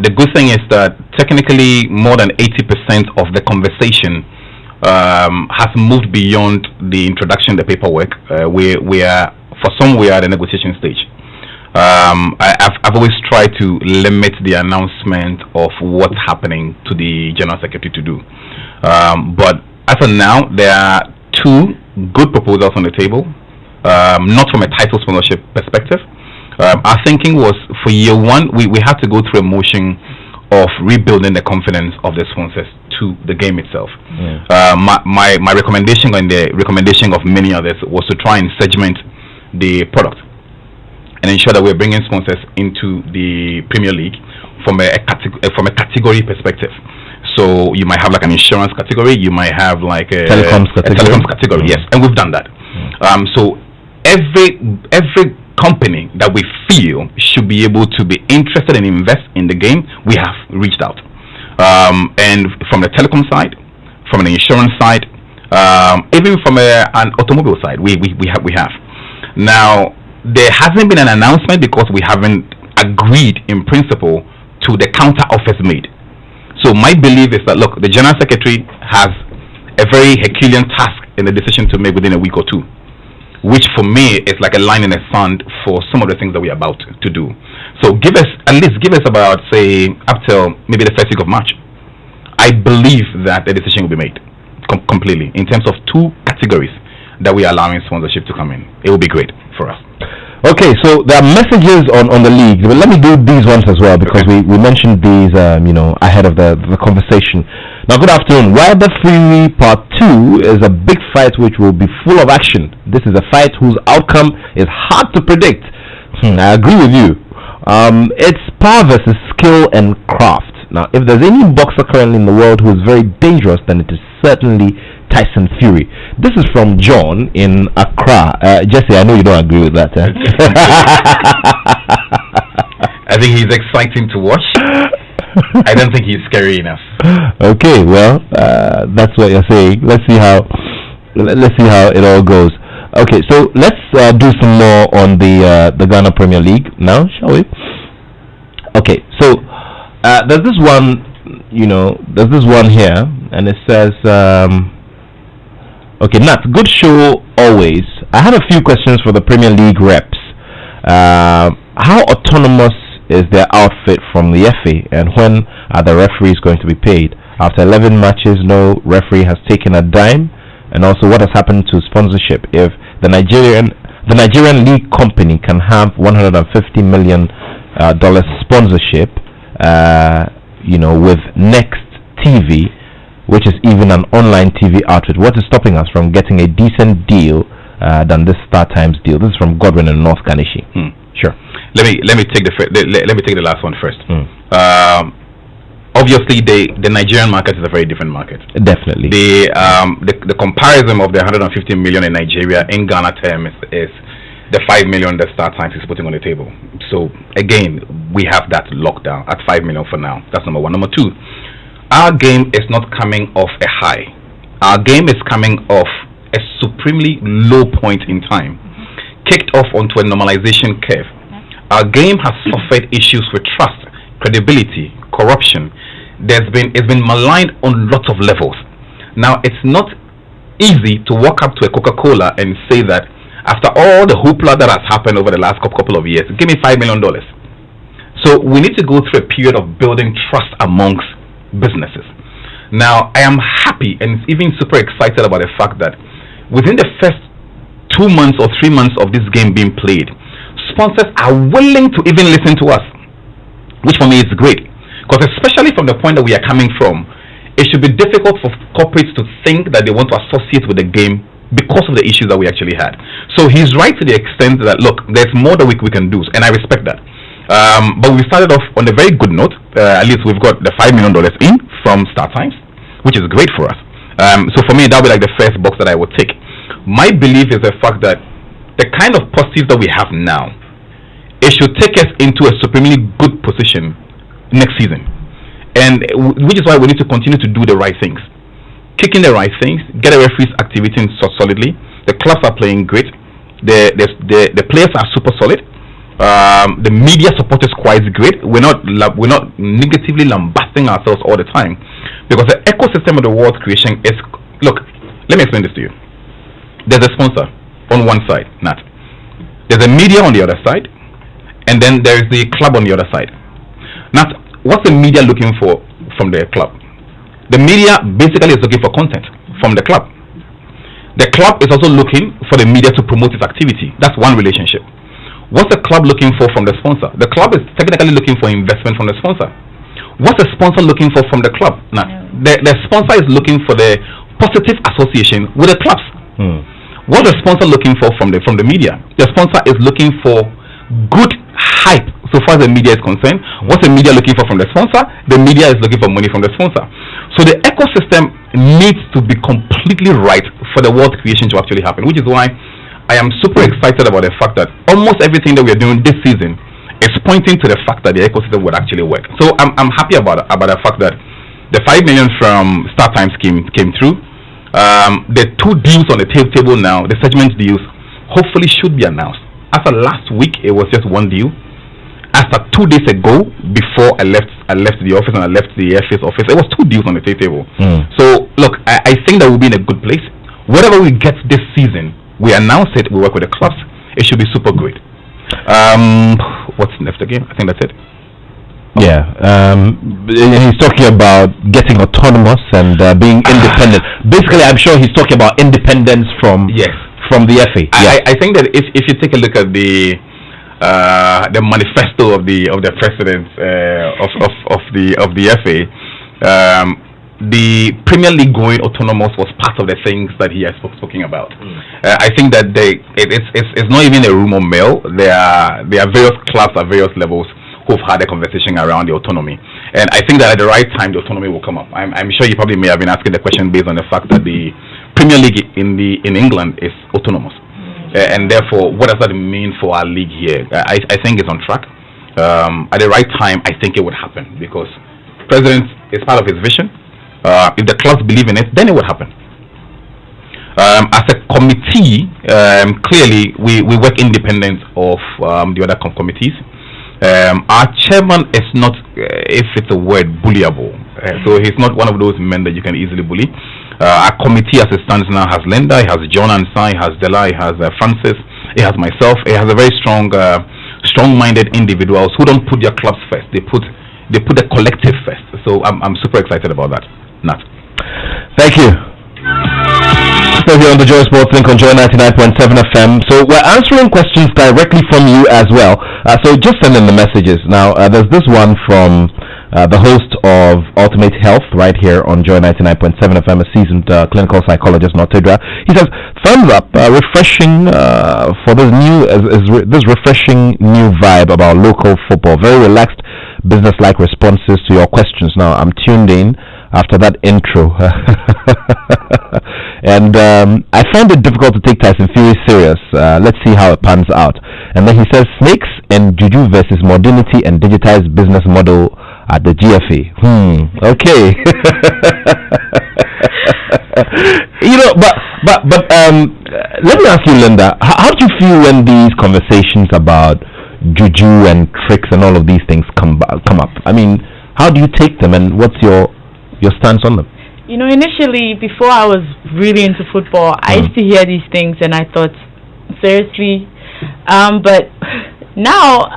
[SPEAKER 3] The good thing is that technically more than 80% of the conversation has moved beyond the introduction, the paperwork. We are at the negotiation stage. I've always tried to limit the announcement of what's happening to the General Secretary to do. But as of now, there are two good proposals on the table, not from a title sponsorship perspective. Our thinking was for year one, we had to go through a motion of rebuilding the confidence of the sponsors to the game itself. My recommendation and the recommendation of many others was to try and segment the product and ensure that we're bringing sponsors into the Premier League from a category perspective. So you might have like an insurance category, you might have like a telecoms category. Yes, and we've done that. So every company that we feel should be able to be interested and invest in the game, we have reached out. And from the telecom side, from an insurance side, even from an automobile side, we have. Now, there hasn't been an announcement because we haven't agreed in principle to the counter offers made. So my belief is that, look, the General Secretary has a very Herculean task in the decision to make within a week or two, which for me is like a line in the sand for some of the things that we're about to do. So give us about, say, up till maybe the first week of March. I believe that the decision will be made completely in terms of two categories that we are allowing sponsorship to come in. It will be great for us.
[SPEAKER 1] Okay, so there are messages on the league, but let me do these ones as well because we mentioned these ahead of the conversation. Now, good afternoon. Wilder Fury Part 2 is a big fight which will be full of action. This is a fight whose outcome is hard to predict. I agree with you. It's power versus skill and craft. Now, if there's any boxer currently in the world who is very dangerous, then it is certainly Tyson Fury. This is from John in Accra. Jesse, I know you don't agree with that.
[SPEAKER 3] I think he's exciting to watch. I don't think he's scary enough.
[SPEAKER 1] Okay, well, that's what you're saying. Let's see how it all goes. Okay, so let's do some more on the Ghana Premier League now, shall we? Okay, so there's this one, here, and it says, okay, Nat, good show always. I had a few questions for the Premier League reps. How autonomous is their outfit from the FA, and when are the referees going to be paid? After 11 matches, no referee has taken a dime. And also, what has happened to sponsorship if the Nigerian the Nigerian league company can have $150 million sponsorship, with Next TV, which is even an online TV outlet. What is stopping us from getting a decent deal than this StarTimes deal? This is from Godwin in North Kanishi.
[SPEAKER 3] Sure. Let me take the last one first. Obviously, the Nigerian market is a very different market.
[SPEAKER 1] Definitely.
[SPEAKER 3] The comparison of the 150 million in Nigeria in Ghana terms is the 5 million that StarTimes is putting on the table. So again, we have that locked down at 5 million for now. That's number one. Number two, our game is not coming off a high. Our game is coming off a supremely low point in time, kicked off onto a normalization curve. Our game has suffered issues with trust, credibility, corruption. It's been maligned on lots of levels. Now, it's not easy to walk up to a Coca-Cola and say that after all the hoopla that has happened over the last couple of years, give me $5 million. So we need to go through a period of building trust amongst businesses. Now, I am happy and even super excited about the fact that within the first 2 months or 3 months of this game being played, sponsors are willing to even listen to us, which for me is great. Because especially from the point that we are coming from, it should be difficult for corporates to think that they want to associate with the game because of the issues that we actually had. So he's right to the extent that, look, there's more that we can do, and I respect that. But we started off on a very good note. At least we've got the $5 million in from StarTimes, which is great for us. So for me, that would be like the first box that I would tick. My belief is the fact that the kind of positives that we have now, it should take us into a supremely good position next season. And which is why we need to continue to do the right things. Kicking the right things, get the referees activating so solidly. The clubs are playing great. The players are super solid. The media support is quite great. We're not negatively lambasting ourselves all the time, because the ecosystem of the world creation is. Look, let me explain this to you. There's a sponsor on one side, Nat. There's a media on the other side, and then there's the club on the other side. Nat, what's the media looking for from the club? The media basically is looking for content from the club. The club is also looking for the media to promote its activity. That's one relationship. What's the club looking for from the sponsor? The club is technically looking for investment from the sponsor. What's the sponsor looking for from the club? Now, the sponsor is looking for the positive association with the clubs. What's the sponsor looking for from the media? The sponsor is looking for good hype so far as the media is concerned. What's the media looking for from the sponsor? The media is looking for money from the sponsor. So the ecosystem needs to be completely right for the world creation to actually happen, which is why I am super excited about the fact that almost everything that we are doing this season is pointing to the fact that the ecosystem would actually work. So I'm happy about the fact that the 5 million from StarTimes came through. The 2 deals on the table now, the segment deals, hopefully should be announced. As of last week, it was just 1 deal. As of 2 days ago, before I left the office and I left the FA's office, it was 2 deals on the table. So look, I think that we'll be in a good place. Whatever we get this season, we announce it, we work with the clubs, it should be super great. What's next again? I think that's it.
[SPEAKER 1] Yeah, he's talking about getting autonomous and being independent. Basically, I'm sure he's talking about independence from the FA.
[SPEAKER 3] I think that if you take a look at the manifesto of the president of the FA, the Premier League going autonomous was part of the things that he has spoken about. I think that it's not even a rumor mill. There are various clubs at various levels who've had a conversation around the autonomy, and I think that at the right time the autonomy will come up. I'm sure you probably may have been asking the question based on the fact that the Premier League in England is autonomous, and therefore what does that mean for our league here? I think it's on track. At the right time, I think it would happen, because President is part of his vision. If the clubs believe in it, then it would happen. As a committee, clearly we work independent of the other committees. Our chairman is not, if it's a word, bullyable. So he's not one of those men that you can easily bully. Our committee as it stands now has Linda, it has John Ansai, it has Della, it has Francis, it has myself. It has a very strong-minded individuals who don't put their clubs first. They put the collective first. So I'm super excited about that. Nat.
[SPEAKER 1] Thank you. Still here on the Joy Sports Link on Joy 99.7 FM. So we're answering questions directly from you as well. So just send in the messages. Now, there's this one from the host of Ultimate Health right here on Joy 99.7 FM, a seasoned clinical psychologist, Notedra. He says, thumbs up, refreshing for this this refreshing new vibe about local football. Very relaxed, business-like responses to your questions. Now, I'm tuned in after that intro. And I find it difficult to take Tyson Fury serious. Let's see how it pans out. And then he says, snakes and juju versus modernity and digitized business model at the GFA. Okay. But let me ask you, Linda, how do you feel when these conversations about juju and tricks and all of these things come up? I mean, how do you take them, and what's your stance on them?
[SPEAKER 2] Initially, before I was really into football, I used to hear these things and I thought, seriously? But now,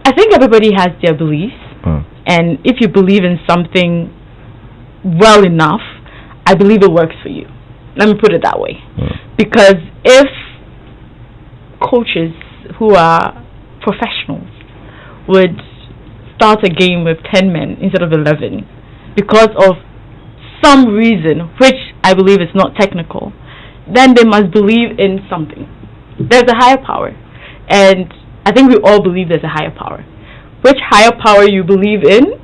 [SPEAKER 2] I think everybody has their beliefs. And if you believe in something well enough, I believe it works for you. Let me put it that way. Because if coaches who are professionals would start a game with 10 men instead of 11 because of some reason, which I believe is not technical, then they must believe in something. There's a higher power. And I think we all believe there's a higher power. Which higher power you believe in,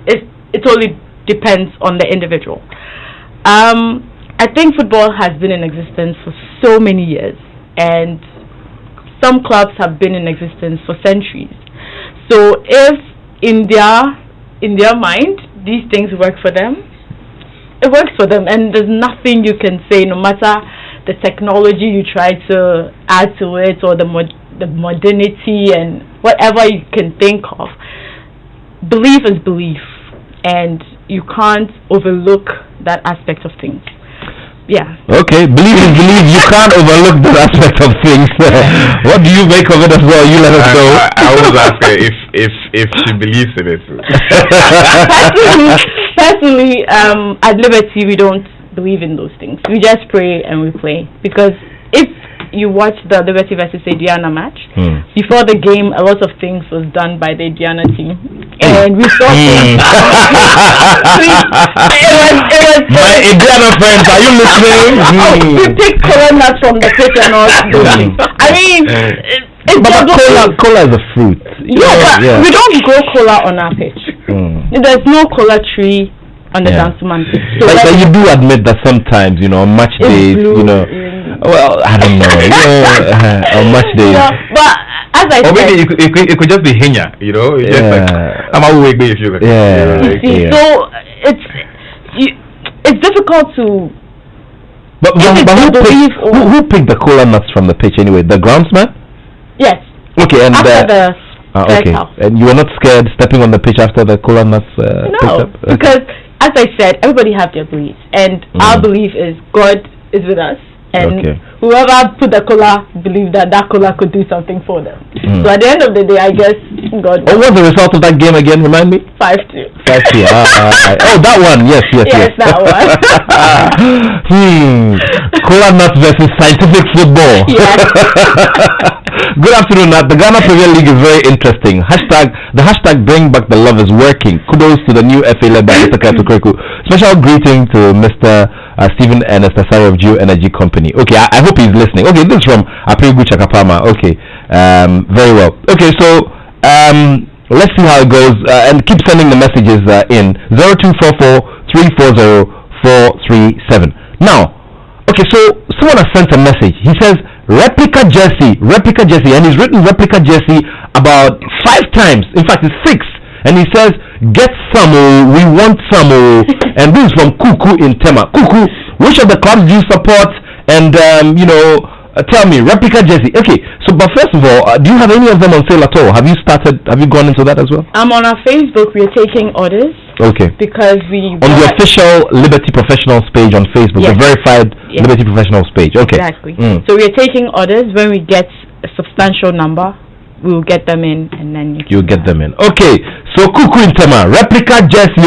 [SPEAKER 2] it totally depends on the individual. I think football has been in existence for so many years, and some clubs have been in existence for centuries. So if in their mind these things work for them, it works for them, and there's nothing you can say, no matter the technology you try to add to it or the modernity and whatever you can think of. Belief is belief, and you can't overlook that aspect of things. Yeah. Okay,
[SPEAKER 1] belief is belief. You can't overlook that aspect of things. What do you make of it as well? You let us know.
[SPEAKER 3] I always ask her if she believes in it.
[SPEAKER 2] Personally, at Liberty, we don't believe in those things. We just pray and we play. Because if you watch the Liberty versus Adiana match, before the game, a lot of things was done by the Adiana team, and we saw things.
[SPEAKER 1] My Adiana friends, are you listening?
[SPEAKER 2] We pick cola nuts from the pitch and all those things. I mean,
[SPEAKER 1] cola is a fruit.
[SPEAKER 2] Yeah, we don't grow cola on our pitch. There's no cola tree on the Dansuman pitch. So
[SPEAKER 1] but you do admit that sometimes, on match days, well, I don't know. On match days.
[SPEAKER 2] But as I said,
[SPEAKER 3] maybe it could just be hinya, Just like, I'm awake if you
[SPEAKER 2] see, so it's difficult to.
[SPEAKER 1] But who picked the cola nuts from the pitch anyway? The groundsman?
[SPEAKER 2] Yes.
[SPEAKER 1] Okay, and
[SPEAKER 2] after the
[SPEAKER 1] okay, house. And you were not scared stepping on the pitch after the cola nuts picked up? Okay.
[SPEAKER 2] Because as I said, everybody have their beliefs, and our belief is God is with us. And whoever put the cola believed that cola could do something for them. So at the end of the day, I guess God.
[SPEAKER 1] What was the result of that game again? Remind me.
[SPEAKER 2] 5-2.
[SPEAKER 1] 5-2. Oh, that one. Yes.
[SPEAKER 2] Yes, that one.
[SPEAKER 1] Cola nuts versus scientific football. Yes. Good afternoon, Nat. The Ghana Premier League is very interesting. The hashtag Bring Back the Love is working. Kudos to the new FA led by Mr. Kaito Kreku. Special greeting to Mr. Stephen Ernest Asari of Geo Energy Company. Okay, I hope he's listening. Okay, this is from Aprigu Chakapama. Okay, very well. Okay, so let's see how it goes, and keep sending the messages in 0244-340-437. Now, okay, so someone has sent a message. He says replica jersey, and he's written replica jersey about 5 times. In fact, it's 6. And he says, get some, we want some. And this is from Kuku in Tema. Kuku, which of the clubs do you support? And, tell me, replica jersey. Okay, so, but first of all, do you have any of them on sale at all? Have you gone into that as well?
[SPEAKER 2] On our Facebook, we are taking orders.
[SPEAKER 1] Okay.
[SPEAKER 2] Because
[SPEAKER 1] on the official Liberty Professionals page on Facebook, the verified Liberty Professionals page. Okay.
[SPEAKER 2] Exactly. So we are taking orders. When we get a substantial number, we will get them in, and then
[SPEAKER 1] you'll get them in. Okay, so Kuku in Tema, replica jersey.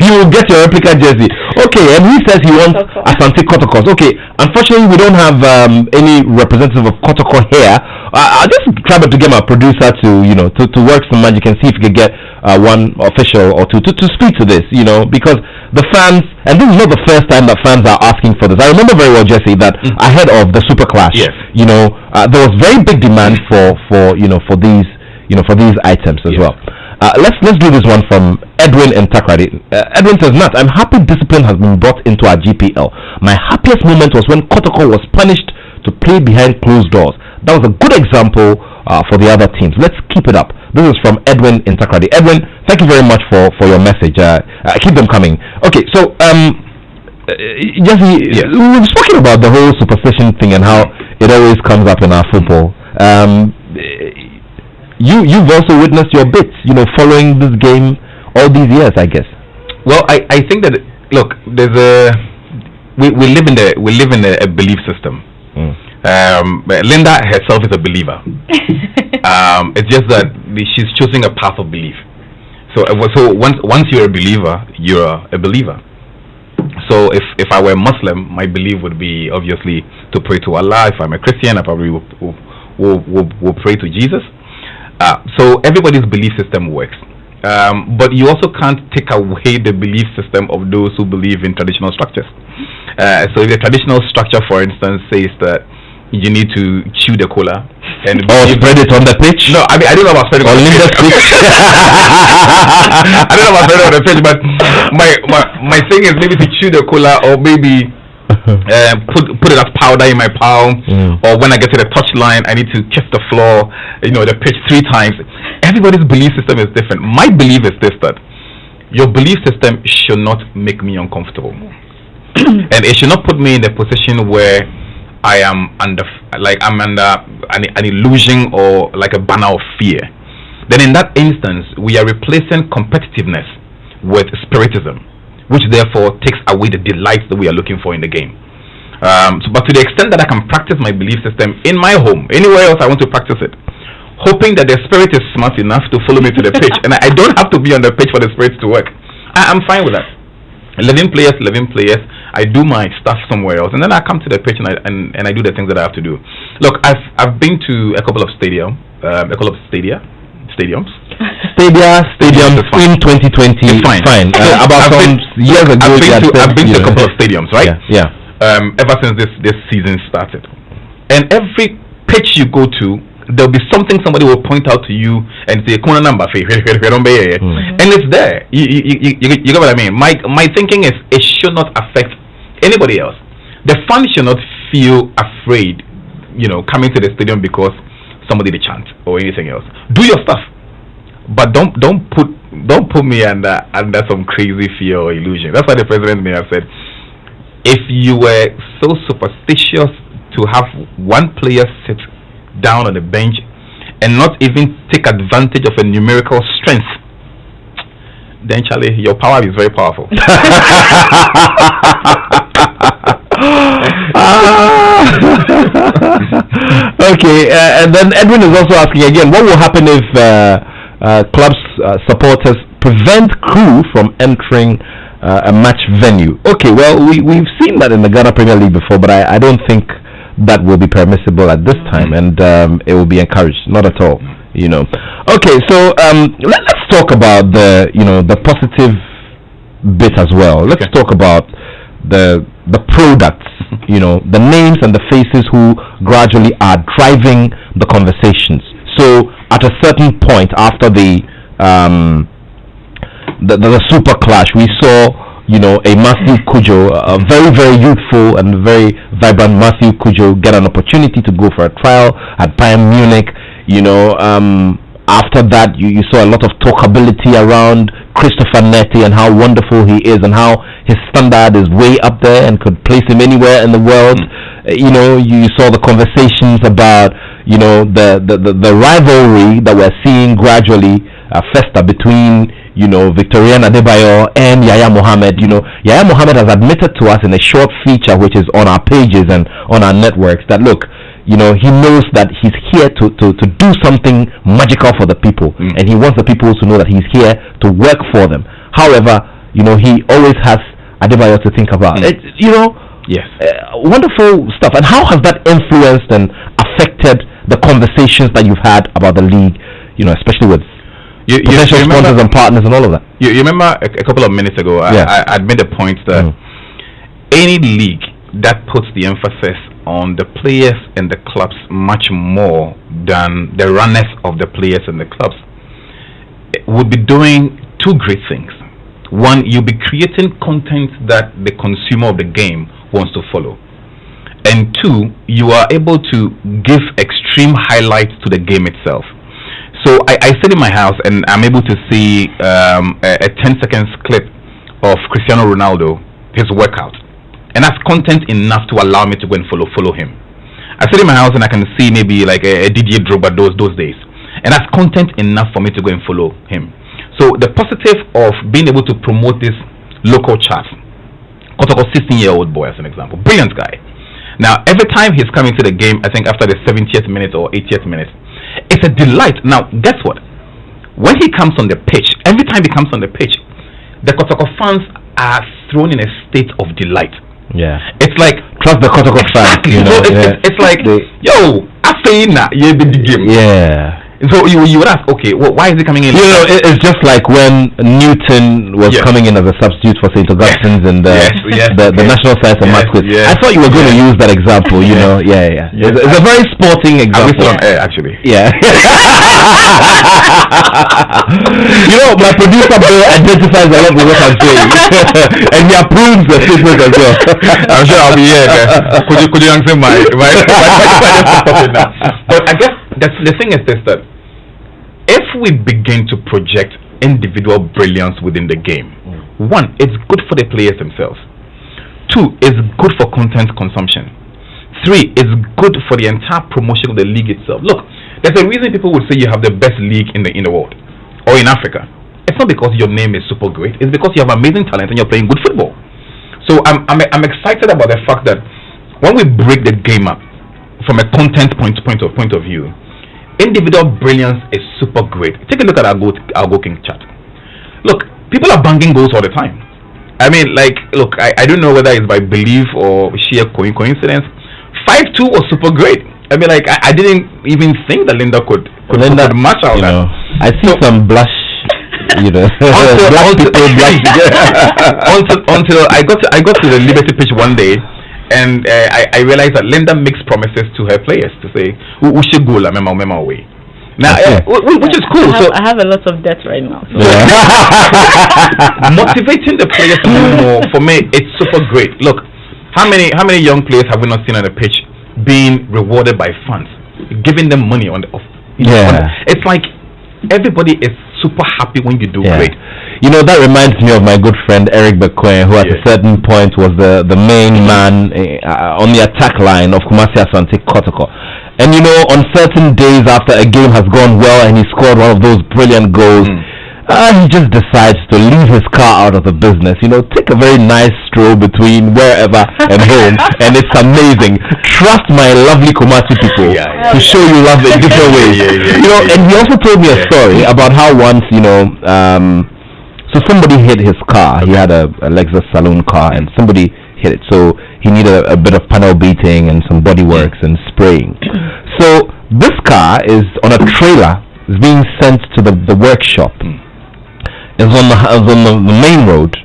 [SPEAKER 1] You will get your replica jersey. Okay, and he says he wants Asante Kotokos. Okay, unfortunately we don't have any representative of Kotoko here. I'll just try to get my producer to work some magic and see if we can get one official or two to speak to this, because the fans, and this is not the first time that fans are asking for this. I remember very well, Jesse, that ahead of the Super Clash,
[SPEAKER 3] yes.
[SPEAKER 1] There was very big demand for these items as well. Let's do this one from Edwin in Takrady. Edwin says, Nat, I'm happy discipline has been brought into our GPL. My happiest moment was when Kotoko was punished to play behind closed doors. That was a good example for the other teams. Let's keep it up. This is from Edwin in Takrady. Edwin, thank you very much for your message. Keep them coming. Okay, so Jesse, yes. We've spoken about the whole superstition thing and how it always comes up in our football. You've also witnessed your bits, following this game all these years, I guess.
[SPEAKER 3] Well, I think that, look, there's we live in a belief system. Linda herself is a believer. It's just that she's choosing a path of belief. So once you're a believer, you're a believer. So if I were a Muslim, my belief would be obviously to pray to Allah. If I'm a Christian, I probably will pray to Jesus. So everybody's belief system works. But you also can't take away the belief system of those who believe in traditional structures. So if the traditional structure, for instance, says that you need to chew the cola and
[SPEAKER 1] spread it on the pitch.
[SPEAKER 3] No, I mean I don't know about spreading on the pitch. I don't know about spreading on the pitch, but my thing is maybe to chew the cola, or maybe put it as powder in my palm, or when I get to the touch line, I need to kiss the floor, the pitch 3 times. Everybody's belief system is different. My belief is this, that your belief system should not make me uncomfortable, and it should not put me in a position where I am under an illusion or like a banner of fear. Then in that instance, we are replacing competitiveness with spiritism, which therefore takes away the delights that we are looking for in the game. But to the extent that I can practice my belief system in my home, anywhere else I want to practice it, hoping that the spirit is smart enough to follow me to the pitch, and I don't have to be on the pitch for the spirits to work. I'm fine with that. 11 players. I do my stuff somewhere else, and then I come to the pitch and I do the things that I have to do. Look, I've been to a couple of stadiums in 2020.
[SPEAKER 1] It's fine. About some years ago,
[SPEAKER 3] I've been to a couple of stadiums, right?
[SPEAKER 1] Yeah.
[SPEAKER 3] Ever since this season started, and every pitch you go to, there'll be something somebody will point out to you and say corner number, and it's there. You get what I mean? My thinking is it should not affect anybody else. The fans should not feel afraid, coming to the stadium because somebody did chant or anything else. Do your stuff, but don't put me under some crazy fear or illusion. That's why the president may have said, if you were so superstitious to have one player sit down on the bench and not even take advantage of a numerical strength, then Charlie, your power is very powerful.
[SPEAKER 1] Okay, and then Edwin is also asking again, what will happen if clubs supporters prevent crew from entering a match venue? Okay, well, we've seen that in the Ghana Premier League before, but I don't think that will be permissible at this time, and it will be encouraged. Not at all, Okay, so let's talk about the positive bit as well. Let's talk about the products, the names and the faces who gradually are driving the conversations. So at a certain point after the Super Clash, we saw a Matthew Kujo, a very, very youthful and very vibrant Matthew Kujo, get an opportunity to go for a trial at Bayern Munich. After that, you saw a lot of talkability around Christopher Netti and how wonderful he is and how his standard is way up there and could place him anywhere in the world. You saw the conversations about the rivalry that we're seeing gradually fester between Victorian Adebayo and Yaya Mohammed. Yaya Mohammed has admitted to us in a short feature which is on our pages and on our networks that look, he knows that he's here to do something magical for the people, and he wants the people to know that he's here to work for them. However, he always has Adebayo to think about.
[SPEAKER 3] Yes.
[SPEAKER 1] Wonderful stuff. And how has that influenced and affected the conversations that you've had about the league, especially with potential sponsors and partners and all of that?
[SPEAKER 3] You remember a couple of minutes ago, I made a point that any league that puts the emphasis on the players and the clubs much more than the runners of the players and the clubs would be doing two great things. One, you'll be creating content that the consumer of the game wants to follow. And two, you are able to give extreme highlights to the game itself. So I sit in my house and I'm able to see a 10 seconds clip of Cristiano Ronaldo, his workout. And that's content enough to allow me to go and follow him. I sit in my house and I can see maybe like a Didier Drogba those days. And that's content enough for me to go and follow him. So the positive of being able to promote this local chart, Kotoko 16-year-old boy as an example, brilliant guy. Now every time he's coming to the game, I think after the 70th minute or 80th minute, it's a delight. Now guess what? When he comes on the pitch, every time he comes on the pitch, the Kotoko fans are thrown in a state of delight.
[SPEAKER 1] Yeah,
[SPEAKER 3] it's like
[SPEAKER 1] trust the Kotoko fans.
[SPEAKER 3] It's like yo, Afeina, you be the game.
[SPEAKER 1] Yeah.
[SPEAKER 3] So you would ask, okay, well, why is he coming in?
[SPEAKER 1] It's just like when Newton was coming in as a substitute for St. Augustine's and the National Science and Math Quiz. I thought you were going to use that example. Yeah. It's a very sporting example.
[SPEAKER 3] I'm still on air, actually.
[SPEAKER 1] Yeah. My producer Bill identifies a lot with what I'm saying, and he approves the statement as well.
[SPEAKER 3] I'm sure I'll be here. Could you answer my topic now? But I guess the thing is this, that if we begin to project individual brilliance within the game, one, it's good for the players themselves. Two, it's good for content consumption. Three, it's good for the entire promotion of the league itself. Look, there's a reason people would say you have the best league in the world or in Africa. It's not because your name is super great. It's because you have amazing talent and you're playing good football. So I'm excited about the fact that when we break the game up from a content point of view, individual brilliance is super great. Take a look at our goal king chart. Look, people are banging goals all the time. I mean, like, look, I don't know whether it's by belief or sheer coincidence. 5-2 was super great. I mean, like, I didn't even think that Linda could match out that.
[SPEAKER 1] I see some blush. Until
[SPEAKER 3] I got to the Liberty pitch one day. And I realized that Linda makes promises to her players to say, "We should go la mema away." Now, which is cool.
[SPEAKER 2] I have a lot of debt right now. So.
[SPEAKER 3] Motivating the players to do more, for me, it's super great. Look, how many young players have we not seen on the pitch being rewarded by fans, giving them money on the off? It's like everybody is super happy when you do great.
[SPEAKER 1] That reminds me of my good friend Eric Bequin, who at a certain point was the main man on the attack line of Kumasi Asante Kotoko. And on certain days after a game has gone well and he scored one of those brilliant goals, he just decides to leave his car out of the business. Take a very nice stroll between wherever and home, and it's amazing. Trust my lovely Kumasi people to show you love in different ways. And he also told me a story about how once, so somebody hit his car. He had a Lexus saloon car, and somebody hit it. So he needed a bit of panel beating and some body works and spraying. So this car is on a trailer. It's being sent to the workshop. It's on the main road,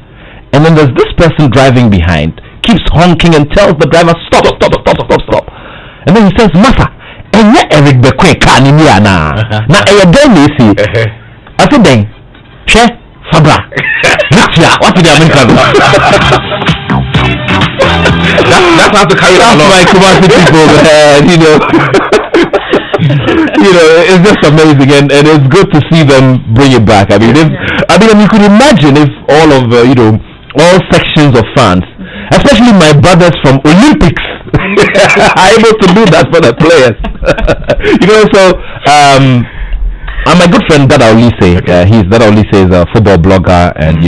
[SPEAKER 1] and then there's this person driving behind, keeps honking and tells the driver, stop. And then he says, Masa, Eric Bequin car ni na na see. I said then, Fabra. What did I mean?
[SPEAKER 3] That's how to carry
[SPEAKER 1] that's
[SPEAKER 3] along.
[SPEAKER 1] My Kumasi people, it's just amazing, and it's good to see them bring it back. I mean, you could imagine if all of all sections of fans, especially my brothers from Olympics, are able to do that for the players. And my good friend Dada Olise, Dada Olise is a football blogger and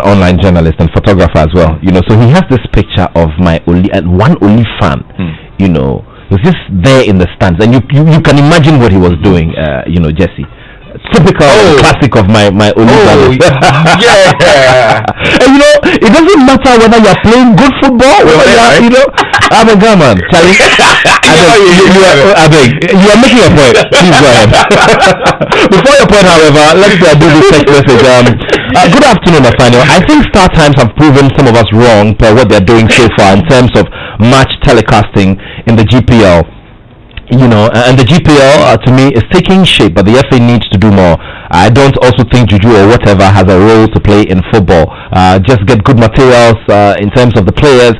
[SPEAKER 1] online journalist and photographer as well. So he has this picture of one Oli fan. Was just there in the stands, and you can imagine what he was doing. Jesse, typical classic of my Oli
[SPEAKER 3] yeah.
[SPEAKER 1] And you know, it doesn't matter whether you're playing good football, you know. I'm a guy, man. Charlie, you are making a point. Please go ahead. Before your point, however, let's do this text message. Good afternoon, Nathaniel. I think Star Times have proven some of us wrong per what they're doing so far in terms of match telecasting in the GPL. You know, and the GPL to me is taking shape, but the FA needs to do more. I don't also think Juju or whatever has a role to play in football. Just get good materials in terms of the players,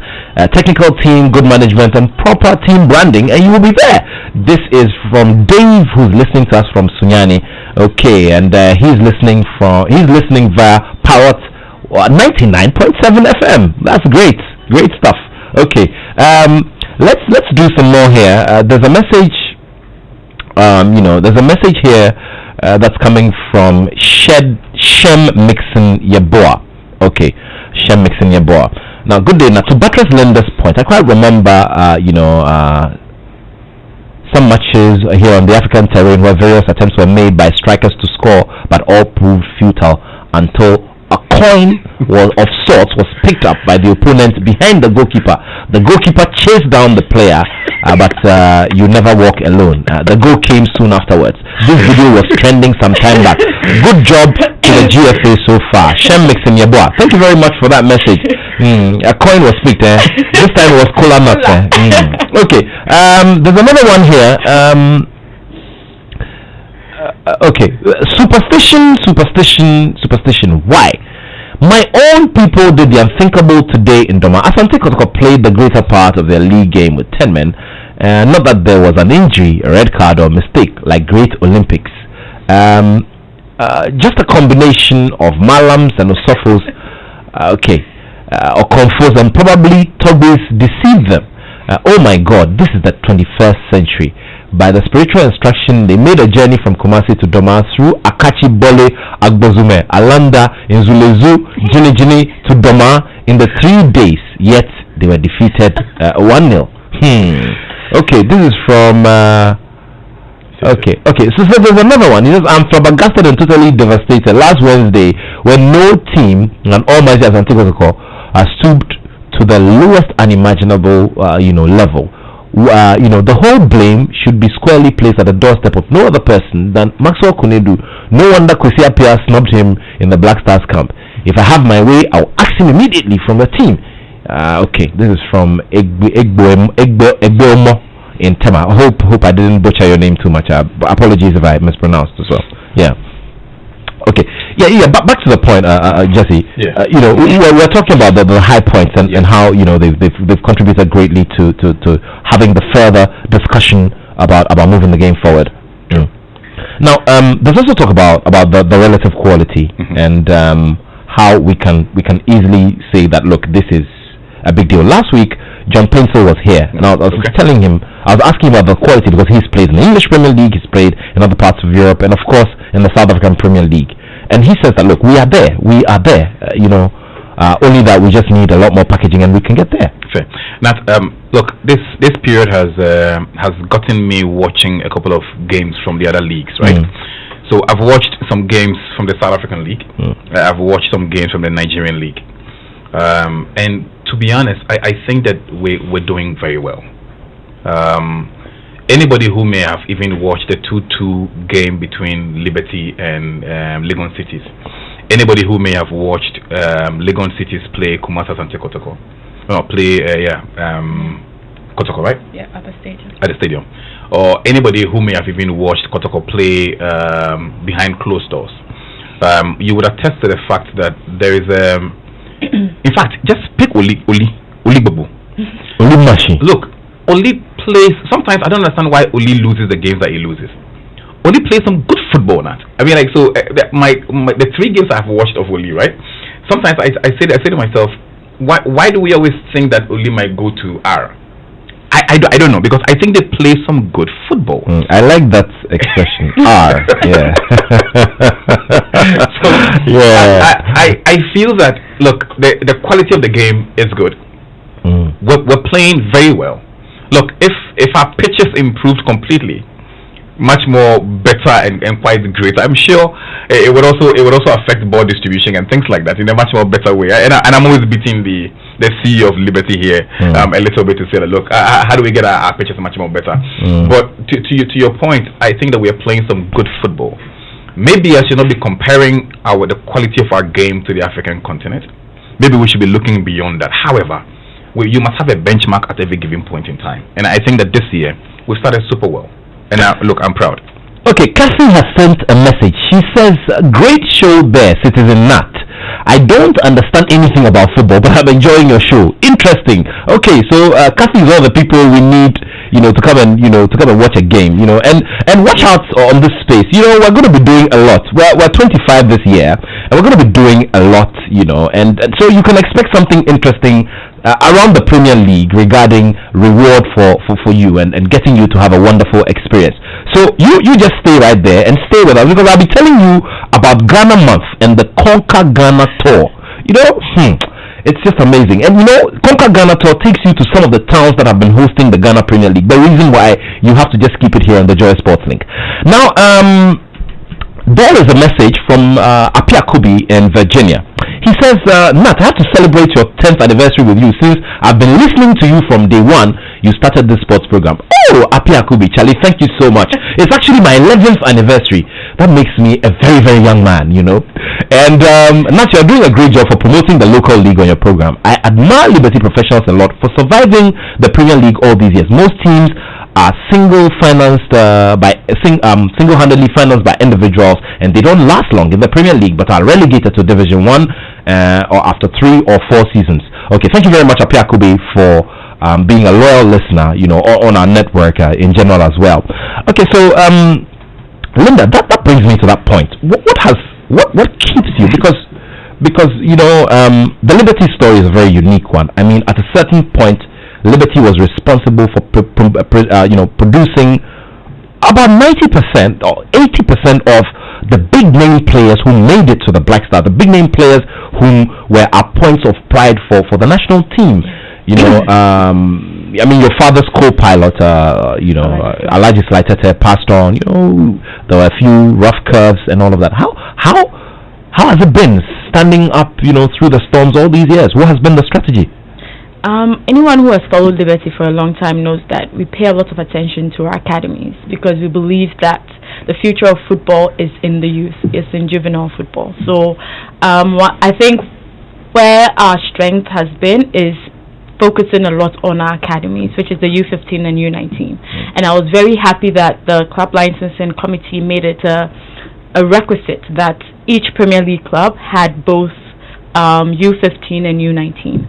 [SPEAKER 1] technical team, good management, and proper team branding, and you will be there. This is from Dave, who's listening to us from Sunyani. Okay, and he's listening via Parrot 99.7 FM. That's great stuff. Okay. Let's do some more here. There's a message, there's a message here that's coming from Shem Mixon Yeboah. Okay, Shem Mixon Yeboah. Now, good day. Now, to buttress Linda's point, I quite remember, some matches here on the African terrain where various attempts were made by strikers to score, but all proved futile until a coin of sorts was picked up by the opponent behind the goalkeeper. The goalkeeper chased down the player, but you never walk alone. The goal came soon afterwards. This video was trending some time back. Good job to the GFA so far. Shem Mixon Yeboah. Thank you very much for that message. A coin was picked. This time it was cola nuts. Okay. There's another one here. Okay, superstition. Why? My own people did the unthinkable today in Doma. Asante Kotoko played the greater part of their league game with 10 men. Not that there was an injury, a red card, or mistake like great Olympics. Just a combination of Malams and Osofos, or Confos, and probably Togis deceived them. Oh my God, this is the 21st century. By the spiritual instruction, they made a journey from Kumasi to Doma through Akachi, Bole, Agbozume, Alanda, Nzulezu, Jini to Doma in the 3 days. Yet they were defeated 1-0. Okay, this is from. Okay. So there's another one. He says, I'm flabbergasted and totally devastated. Last Wednesday, when no team and all matches as Antigua are stooped to the lowest unimaginable, level. The whole blame should be squarely placed at the doorstep of no other person than Maxwell Kunedu. No wonder Kwesi Appiah snubbed him in the Black Stars camp. If I have my way, I'll ask him immediately from the team. Okay, this is from Egboemo in Tema. I hope I didn't butcher your name too much. Apologies if I mispronounced as well. Yeah. Okay. Yeah. Back to the point, Jesse.
[SPEAKER 3] Yeah.
[SPEAKER 1] We're talking about the high points and how they've contributed greatly to having the further discussion about moving the game forward. Now, there's also talk about the relative quality and how we can easily say that, look, this is a big deal. Last week, John Pencil was here, and I was telling him, I was asking about the quality because he's played in the English Premier League, he's played in other parts of Europe, and of course in the South African Premier League. And he says that, look, we are there. Only that we just need a lot more packaging, and we can get there.
[SPEAKER 3] Fair. Nat, look, this period has gotten me watching a couple of games from the other leagues, right? So I've watched some games from the South African League. I've watched some games from the Nigerian League. And to be honest, I think that we're doing very well. Anybody who may have even watched the 2-2 game between Liberty and Legon Cities, anybody who may have watched Legon Cities play Kumasi Asante Kotoko, Kotoko, right?
[SPEAKER 2] Yeah, at the stadium.
[SPEAKER 3] At the stadium, or anybody who may have even watched Kotoko play behind closed doors, you would attest to the fact that there is in fact, just pick Oli Babu.
[SPEAKER 1] Oli Mashi.
[SPEAKER 3] Look, Oli plays. Sometimes I don't understand why Oli loses the games that he loses. Oli plays some good football, Nat. I mean, like, so the 3 games I've watched of Oli, right? Sometimes I say to myself, why do we always think that Oli might go to R? I don't know, because I think they play some good football.
[SPEAKER 1] I like that expression. R. Yeah.
[SPEAKER 3] So I feel that, look, the quality of the game is good. We're playing very well. Look, if our pitches improved completely, much more better and quite great. I'm sure it would also affect ball distribution and things like that in a much more better way. And I'm always beating the CEO of Liberty here a little bit to say that, look, how do we get our pitches much more better? But to your point, I think that we are playing some good football. Maybe I should not be comparing the quality of our game to the African continent. Maybe we should be looking beyond that. However, you must have a benchmark at every given point in time. And I think that this year we started super well. And now, look, I'm proud.
[SPEAKER 1] Okay, Cassie has sent a message. She says, great show there, Citizen Nat. I don't understand anything about football, but I'm enjoying your show. Interesting. Okay, so Cassie is all the people we need, to come and watch a game, and watch out on this space. We're going to be doing a lot. We're 25 this year, and we're going to be doing a lot, and so you can expect something interesting around the Premier League regarding reward for you and getting you to have a wonderful experience. So you just stay right there and stay with us, because I'll be telling you about Ghana Month and the Conquer Ghana Tour. It's just amazing. And Conquer Ghana Tour takes you to some of the towns that have been hosting the Ghana Premier League. The reason why you have to just keep it here on the Joy Sports Link. Now, there is a message from Apiakubi in Virginia. He says, Nat, I have to celebrate your 10th anniversary with you since I've been listening to you from day one you started this sports program. Oh, Apiakubi, Charlie, thank you so much. It's actually my 11th anniversary. That makes me a very, very young man, And Nat, you're doing a great job for promoting the local league on your program. I admire Liberty Professionals a lot for surviving the Premier League all these years. Most teams are single-handedly financed by individuals, and they don't last long in the Premier League, but are relegated to Division 1 or after 3 or 4 seasons. Okay, thank you very much, Apiakubi, for being a loyal listener, on our network in general as well. Okay, so Linda, that brings me to that point. What keeps you? Because the Liberty story is a very unique one. I mean, at a certain point, Liberty was responsible for producing about 90% or 80% of the big name players who made it to the Black Star, the big name players who were our points of pride for the national team. I mean, your father's co-pilot, Alhaji Slaitete passed on. There were a few rough curves and all of that. How has it been standing up, through the storms all these years? What has been the strategy?
[SPEAKER 2] Anyone who has followed Liberty for a long time knows that we pay a lot of attention to our academies, because we believe that the future of football is in the youth, it's in juvenile football. So I think where our strength has been is focusing a lot on our academies, which is the U15 and U19. And I was very happy that the club licensing committee made it a requisite that each Premier League club had both U15 and U19.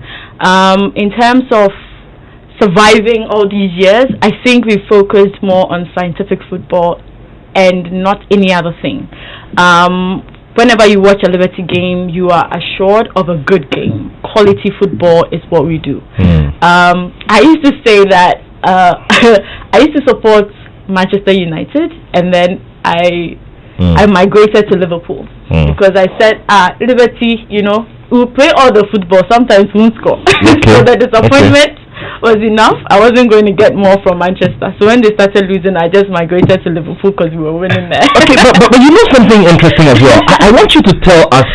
[SPEAKER 2] In terms of surviving all these years, I think we focused more on scientific football and not any other thing. Whenever you watch a Liberty game, you are assured of a good game. Quality football is what we do. I used to say that I used to support Manchester United, and then I migrated to Liverpool because I said, Liberty, we'll play all the football, sometimes we won't score. So the disappointment was enough. I wasn't going to get more from Manchester. So when they started losing, I just migrated to Liverpool because we were winning there.
[SPEAKER 1] Okay, but you know something interesting as well. I want you to tell us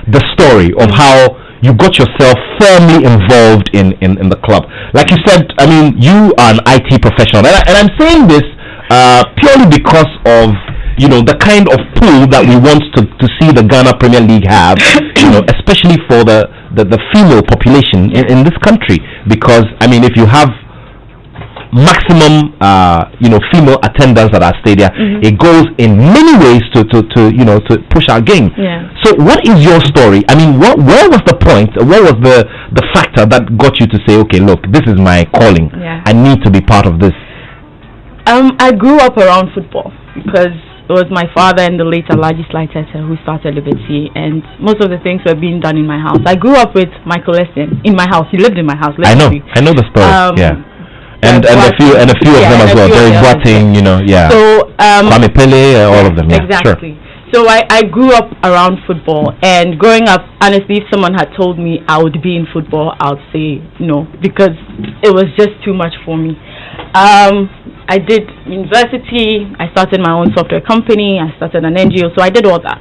[SPEAKER 1] the story of how you got yourself firmly involved in the club. Like you said, I mean, you are an IT professional. And I'm saying this purely because of the kind of pool that we want to see the Ghana Premier League have, especially for the female population in this country. Because, I mean, if you have maximum, female attendance at our stadium, it goes in many ways to push our game.
[SPEAKER 2] Yeah.
[SPEAKER 1] So what is your story? I mean, where was the point? Where was the factor that got you to say, okay, look, this is my calling.
[SPEAKER 2] Yeah.
[SPEAKER 1] I need to be part of this.
[SPEAKER 2] I grew up around football because it was my father and the late Alhaji Slaitete who started Liberty, and most of the things were being done in my house. I grew up with Michael Essien in my house. He lived in my house. Literally.
[SPEAKER 1] I know the story. And a few of them as well. There is Watting,
[SPEAKER 2] So
[SPEAKER 1] Kwame Pele, all of them. Yeah,
[SPEAKER 2] exactly.
[SPEAKER 1] Sure.
[SPEAKER 2] So I grew up around football, and growing up, honestly, if someone had told me I would be in football, I would say no, because it was just too much for me. I did university. I started my own software company. I started an NGO. So I did all that.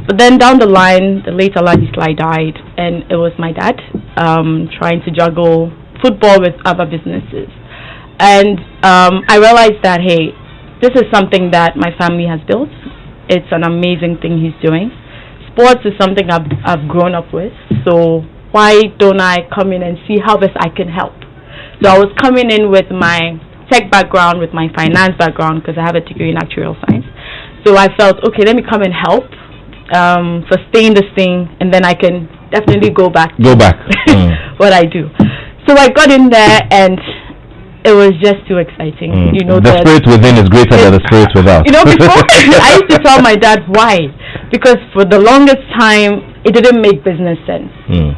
[SPEAKER 2] But then down the line, the late Alhaji died, and it was my dad trying to juggle football with other businesses. And I realized that, hey, this is something that my family has built. It's an amazing thing he's doing. Sports is something I've grown up with. So why don't I come in and see how best I can help? So I was coming in with my tech background, with my finance background, because I have a degree in actuarial science. So I felt, okay, let me come and help, sustain this thing, and then I can definitely go back. What I do. So I got in there, and it was just too exciting. You know,
[SPEAKER 1] the spirit within is greater than the spirit without.
[SPEAKER 2] You know, before I used to tell my dad why, because for the longest time it didn't make business sense.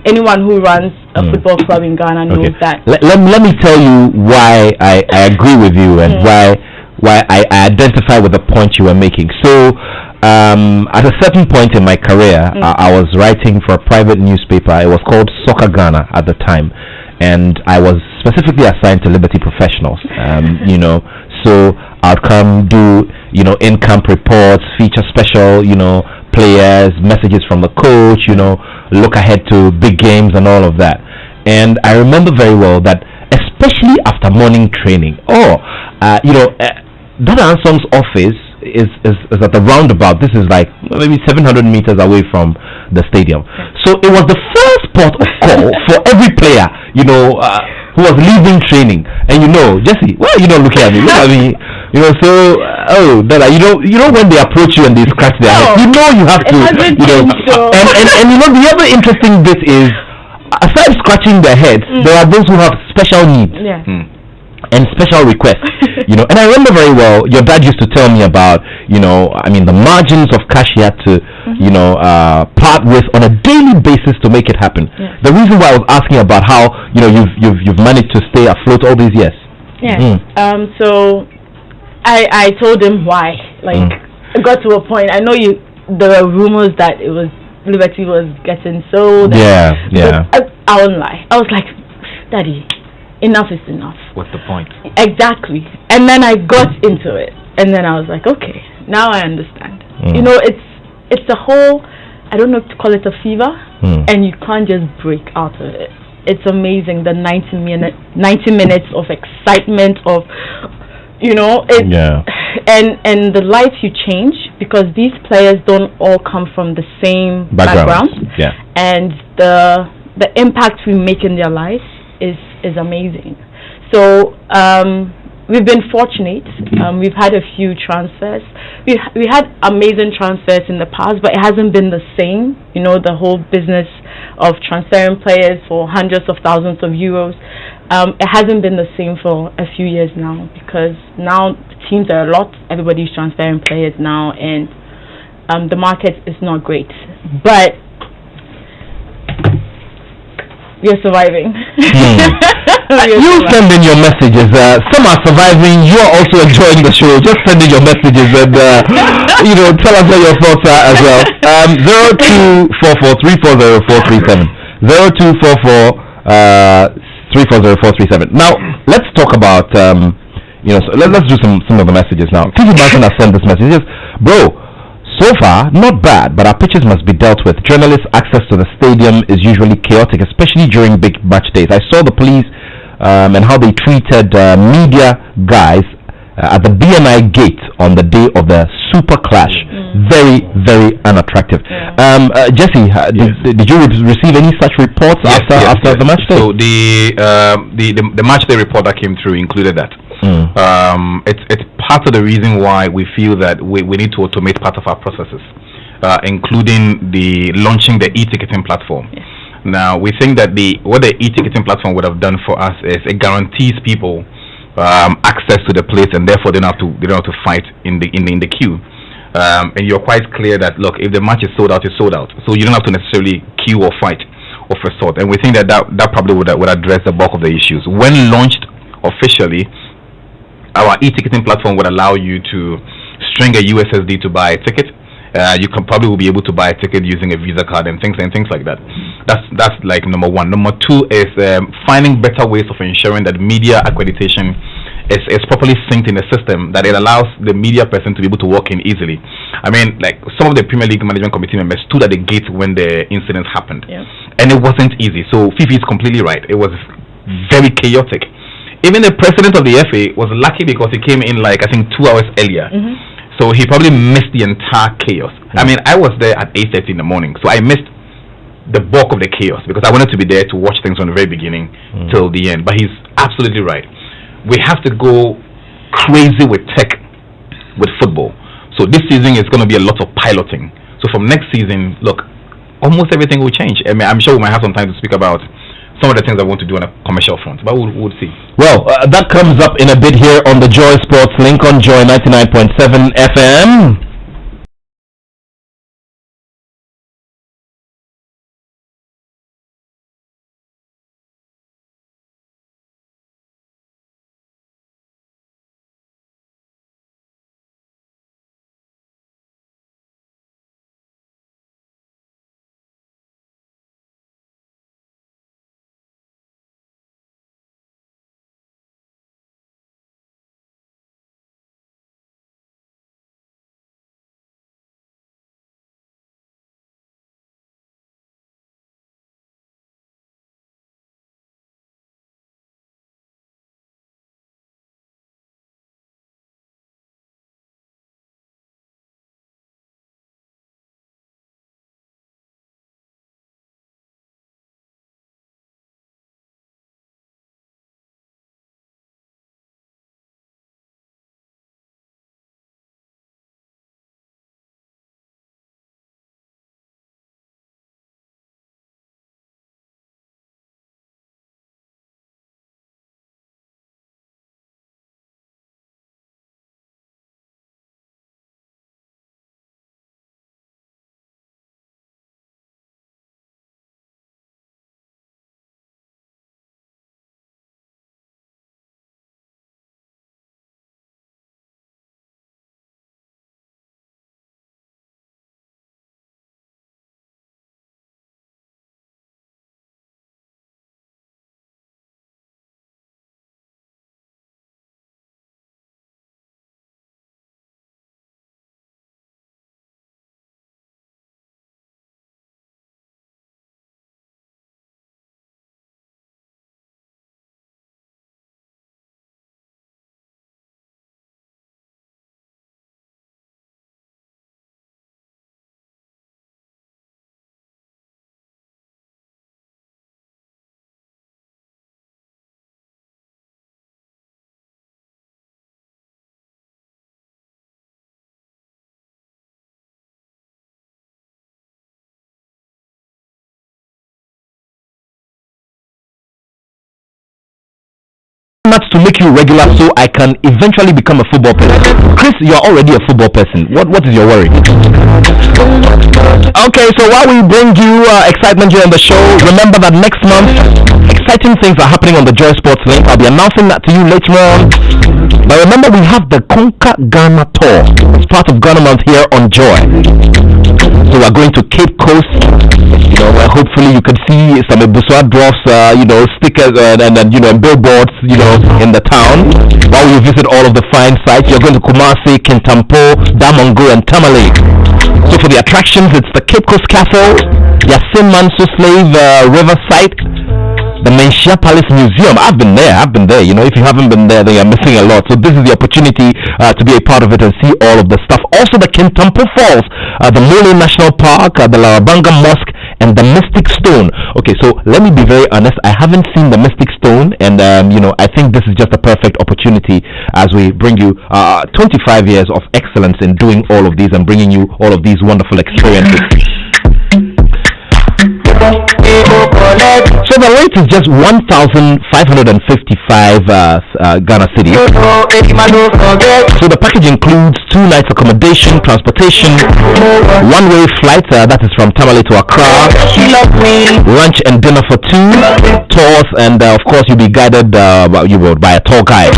[SPEAKER 2] Anyone who runs a football club in Ghana knows that.
[SPEAKER 1] Let me tell you why I agree with you and why I identify with the point you were making. So at a certain point in my career, I was writing for a private newspaper. It was called Soccer Ghana at the time, and I was specifically assigned to Liberty Professionals. You know, so I'd come do, you know, in-camp reports, feature special, you know, players, messages from the coach, you know, look ahead to big games and all of that. And I remember very well that, especially after morning training, you know, Dada Ansom's office is at the roundabout. This is like maybe 700 meters away from the stadium. So it was the first port of call for every player, you know, who was leaving training. And you know, Jesse, why are you not looking at me? Look at me. You know, so Dada, you know when they approach you and they scratch their head, you know you have to, you know. And you know the other interesting bit is, aside scratching their heads, there are those who have special needs. And special requests, you know. And I remember very well, your dad used to tell me about, you know, I mean, the margins of cash he had to, you know, part with on a daily basis to make it happen. The reason why I was asking about how, you know, you've managed to stay afloat all these years.
[SPEAKER 2] So I told him why. Like, it got to a point. I know there were rumors that it was Liberty was getting sold. I won't lie. I was like, Daddy, enough is enough.
[SPEAKER 3] What's the point?
[SPEAKER 2] Exactly. And then I got into it, and then I was like, okay, now I understand. You know, it's a whole, I don't know to call it a fever, and you can't just break out of it. It's amazing, the 90 minutes of excitement, of, you know, and the lives you change, because these players don't all come from the same background. And the impact we make in their lives is amazing. So we've been fortunate. We've had a few transfers. We had amazing transfers in the past, but it hasn't been the same. You know, the whole business of transferring players for hundreds of thousands of euros. It hasn't been the same for a few years now, because now teams are a lot. Everybody's transferring players now, and the market is not great. But we are surviving.
[SPEAKER 1] You send in your messages. Some are surviving. You are also enjoying the show. Just send in your messages and you know, tell us what your thoughts are as well. 0244340437. 0244340437. Now let's talk about you know. So let's do some of the messages now. TV Martin has sent this message. He says, bro, so far, not bad, but our pitches must be dealt with. Journalists' access to the stadium is usually chaotic, especially during big match days. I saw the police and how they treated media guys at the BNI gate on the day of the Super Clash. Very, very unattractive. Jesse, did you receive any such reports after the match day?
[SPEAKER 3] So the match day report that came through included that. It's part of the reason why we feel that we need to automate part of our processes, including launching the e-ticketing platform. Now we think that what the e-ticketing platform would have done for us is it guarantees people access to the place, and therefore they don't have to fight in the queue. And you're quite clear that, look, if the match is sold out, it's sold out, so you don't have to necessarily queue or fight of a sort. And we think that probably would address the bulk of the issues. When launched officially, our e-ticketing platform would allow you to string a USSD to buy a ticket. You will be able to buy a ticket using a Visa card and things like that. That's like number one. Number two is finding better ways of ensuring that media accreditation is properly synced in a system that it allows the media person to be able to walk in easily. I mean, like some of the Premier League management committee members stood at the gate when the incident happened, and it wasn't easy. So Fifi is completely right. It was very chaotic. Even the president of the FA was lucky because he came in like I think 2 hours earlier. So he probably missed the entire chaos. I mean, I was there at 8:30 in the morning, so I missed the bulk of the chaos because I wanted to be there to watch things from the very beginning till the end. But he's absolutely right. We have to go crazy with tech, with football. So this season is going to be a lot of piloting. So from next season, look, almost everything will change. I mean, I'm sure we might have some time to speak about some of the things I want to do on a commercial front, but we'll see.
[SPEAKER 1] Well, that comes up in a bit here on the Joy Sports link on Joy 99.7 FM. Nuts to make you regular so I can eventually become a football person. Chris, you're already a football person. What is your worry? Okay, so while we bring you excitement here on the show, remember that next month exciting things are happening on the Joy Sports link. I'll be announcing that to you later on. But remember, we have the Conquer Ghana tour. It's part of Ghana Month here on Joy. So we're going to Cape Coast, where hopefully you can see some Ebusua dwarfs, stickers and billboards, in the town. While you visit all of the fine sites, you're going to Kumasi, Kintampo, Damongo, and Tamale. So for the attractions, it's the Cape Coast Castle, Yasin Manso Slave Riverside, the Menchia Palace Museum. I've been there. If you haven't been there, then you're missing a lot. So this is the opportunity to be a part of it and see all of the stuff. Also the Kintampo Falls, the Mole National Park, the Larabanga Mosque, and the Mystic Stone. Okay, so let me be very honest. I haven't seen the Mystic Stone, and I think this is just a perfect opportunity as we bring you 25 years of excellence in doing all of these and bringing you all of these wonderful experiences. So the rate is just 1,555 Ghana cedis. So the package includes 2 nights accommodation, transportation, one-way flight, that is from Tamale to Accra, lunch and dinner for 2, tours, and of course you'll be guided by a tour guide.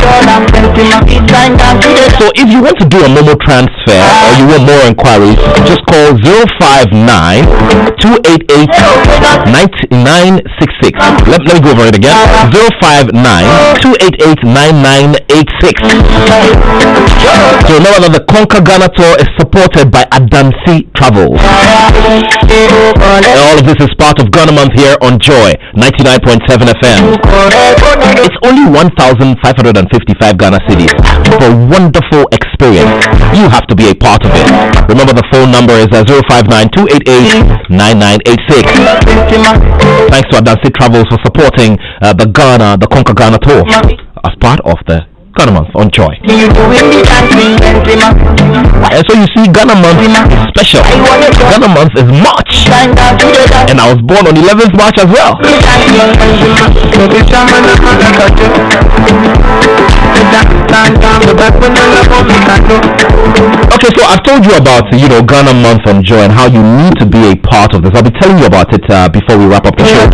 [SPEAKER 1] So if you want to do a Momo transfer or you want more inquiries, just call 059 288 9966. 9986. Let me go over it again. 059-288-9986. So remember that the Conquer Ghana tour is supported by Adansi Travels. And all of this is part of Ghana Month here on Joy 99.7 FM. It's only 1,555 Ghana cedis for a wonderful experience. You have to be a part of it. Remember the phone number is 059-288-9986. Thanks to Adansi Travels for supporting the Conquer Ghana tour as part of the Ghana Month on Joy. And so you see, Ghana Month is special. Ghana Month is March, and I was born on 11th March as well. Okay, so I've told you about Ghana Month on Joy and how you need to be a part of this. I'll be telling you about it before we wrap up the show.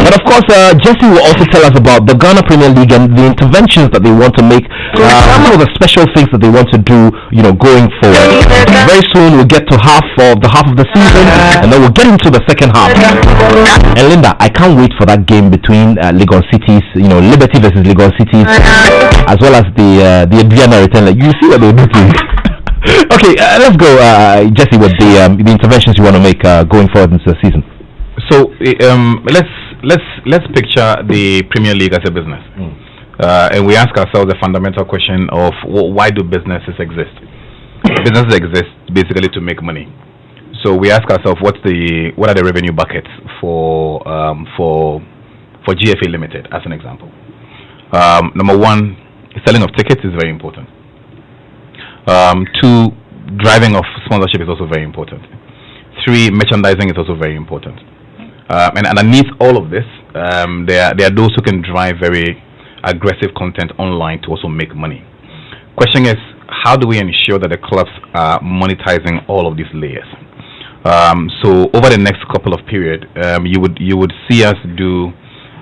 [SPEAKER 1] But of course, Jesse will also tell us about the Ghana Premier League and the interventions that they want to make, some of the special things that they want to do, going forward. Very soon we'll get to half of the season, and then we'll get into the second half. And Linda, I can't wait for that game between Lagos Cities, Liberty versus Lagos Cities, as well as the Adriana return. You see what they're doing. Okay, let's go, Jesse, with the interventions you want to make going forward into the season.
[SPEAKER 3] So let's picture the Premier League as a business. And we ask ourselves the fundamental question of why do businesses exist? Businesses exist basically to make money. So we ask ourselves what are the revenue buckets for GFA Limited, as an example. Number one, selling of tickets is very important. Two, driving of sponsorship is also very important. Three, merchandising is also very important. And underneath all of this, there are those who can drive very aggressive content online to also make money. Question is, how do we ensure that the clubs are monetizing all of these layers? So over the next couple of period, you would see us do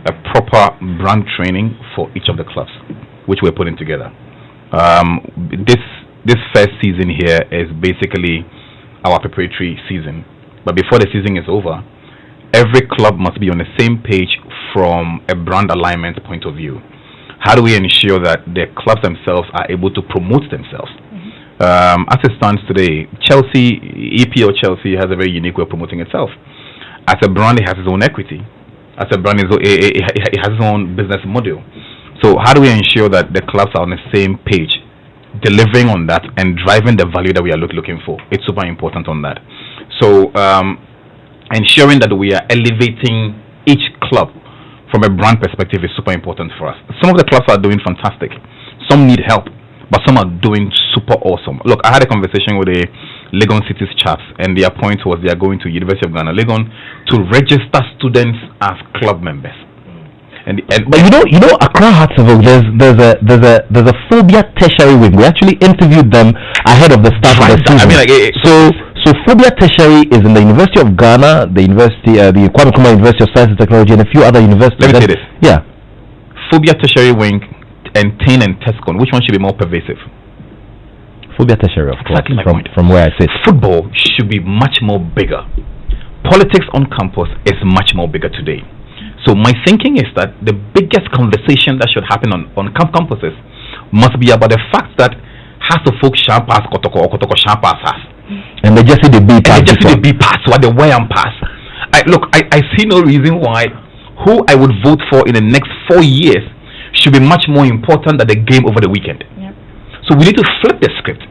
[SPEAKER 3] a proper brand training for each of the clubs, which we're putting together. This first season here is basically our preparatory season. But before the season is over, every club must be on the same page from a brand alignment point of view. How do we ensure that the clubs themselves are able to promote themselves? As it stands today, EPL Chelsea has a very unique way of promoting itself. As a brand, it has its own equity. As a brand, it has its own business model. So how do we ensure that the clubs are on the same page, delivering on that and driving the value that we are looking for? It's super important on that. So ensuring that we are elevating each club from a brand perspective is super important for us. Some of the clubs are doing fantastic. Some need help, but some are doing super awesome. Look, I had a conversation with the Legon Cities chaps, and their point was they are going to University of Ghana, Legon, to register students as club members. But Accra Hartsville, there's a phobia tertiary wing. We actually interviewed them ahead of the start of the season. So Phobia Tertiary is in the University of Ghana, the Kwame Nkrumah University of Science and Technology, and a few other universities. Let me say this.
[SPEAKER 1] Yeah.
[SPEAKER 3] Phobia Tertiary wing and TAIN and TESCON, which one should be more pervasive?
[SPEAKER 1] Phobia Tertiary, of course.
[SPEAKER 3] Exactly my point.
[SPEAKER 1] From where I sit.
[SPEAKER 3] Football should be much more bigger. Politics on campus is much more bigger today. So my thinking is that the biggest conversation that should happen on campuses must be about the fact that has the folk sharp pass Kotoko or Kotoko sharp pass.
[SPEAKER 1] And they just see the B pass.
[SPEAKER 3] What the way and pass. I see no reason why who I would vote for in the next 4 years should be much more important than the game over the weekend. Yep. So we need to flip the script.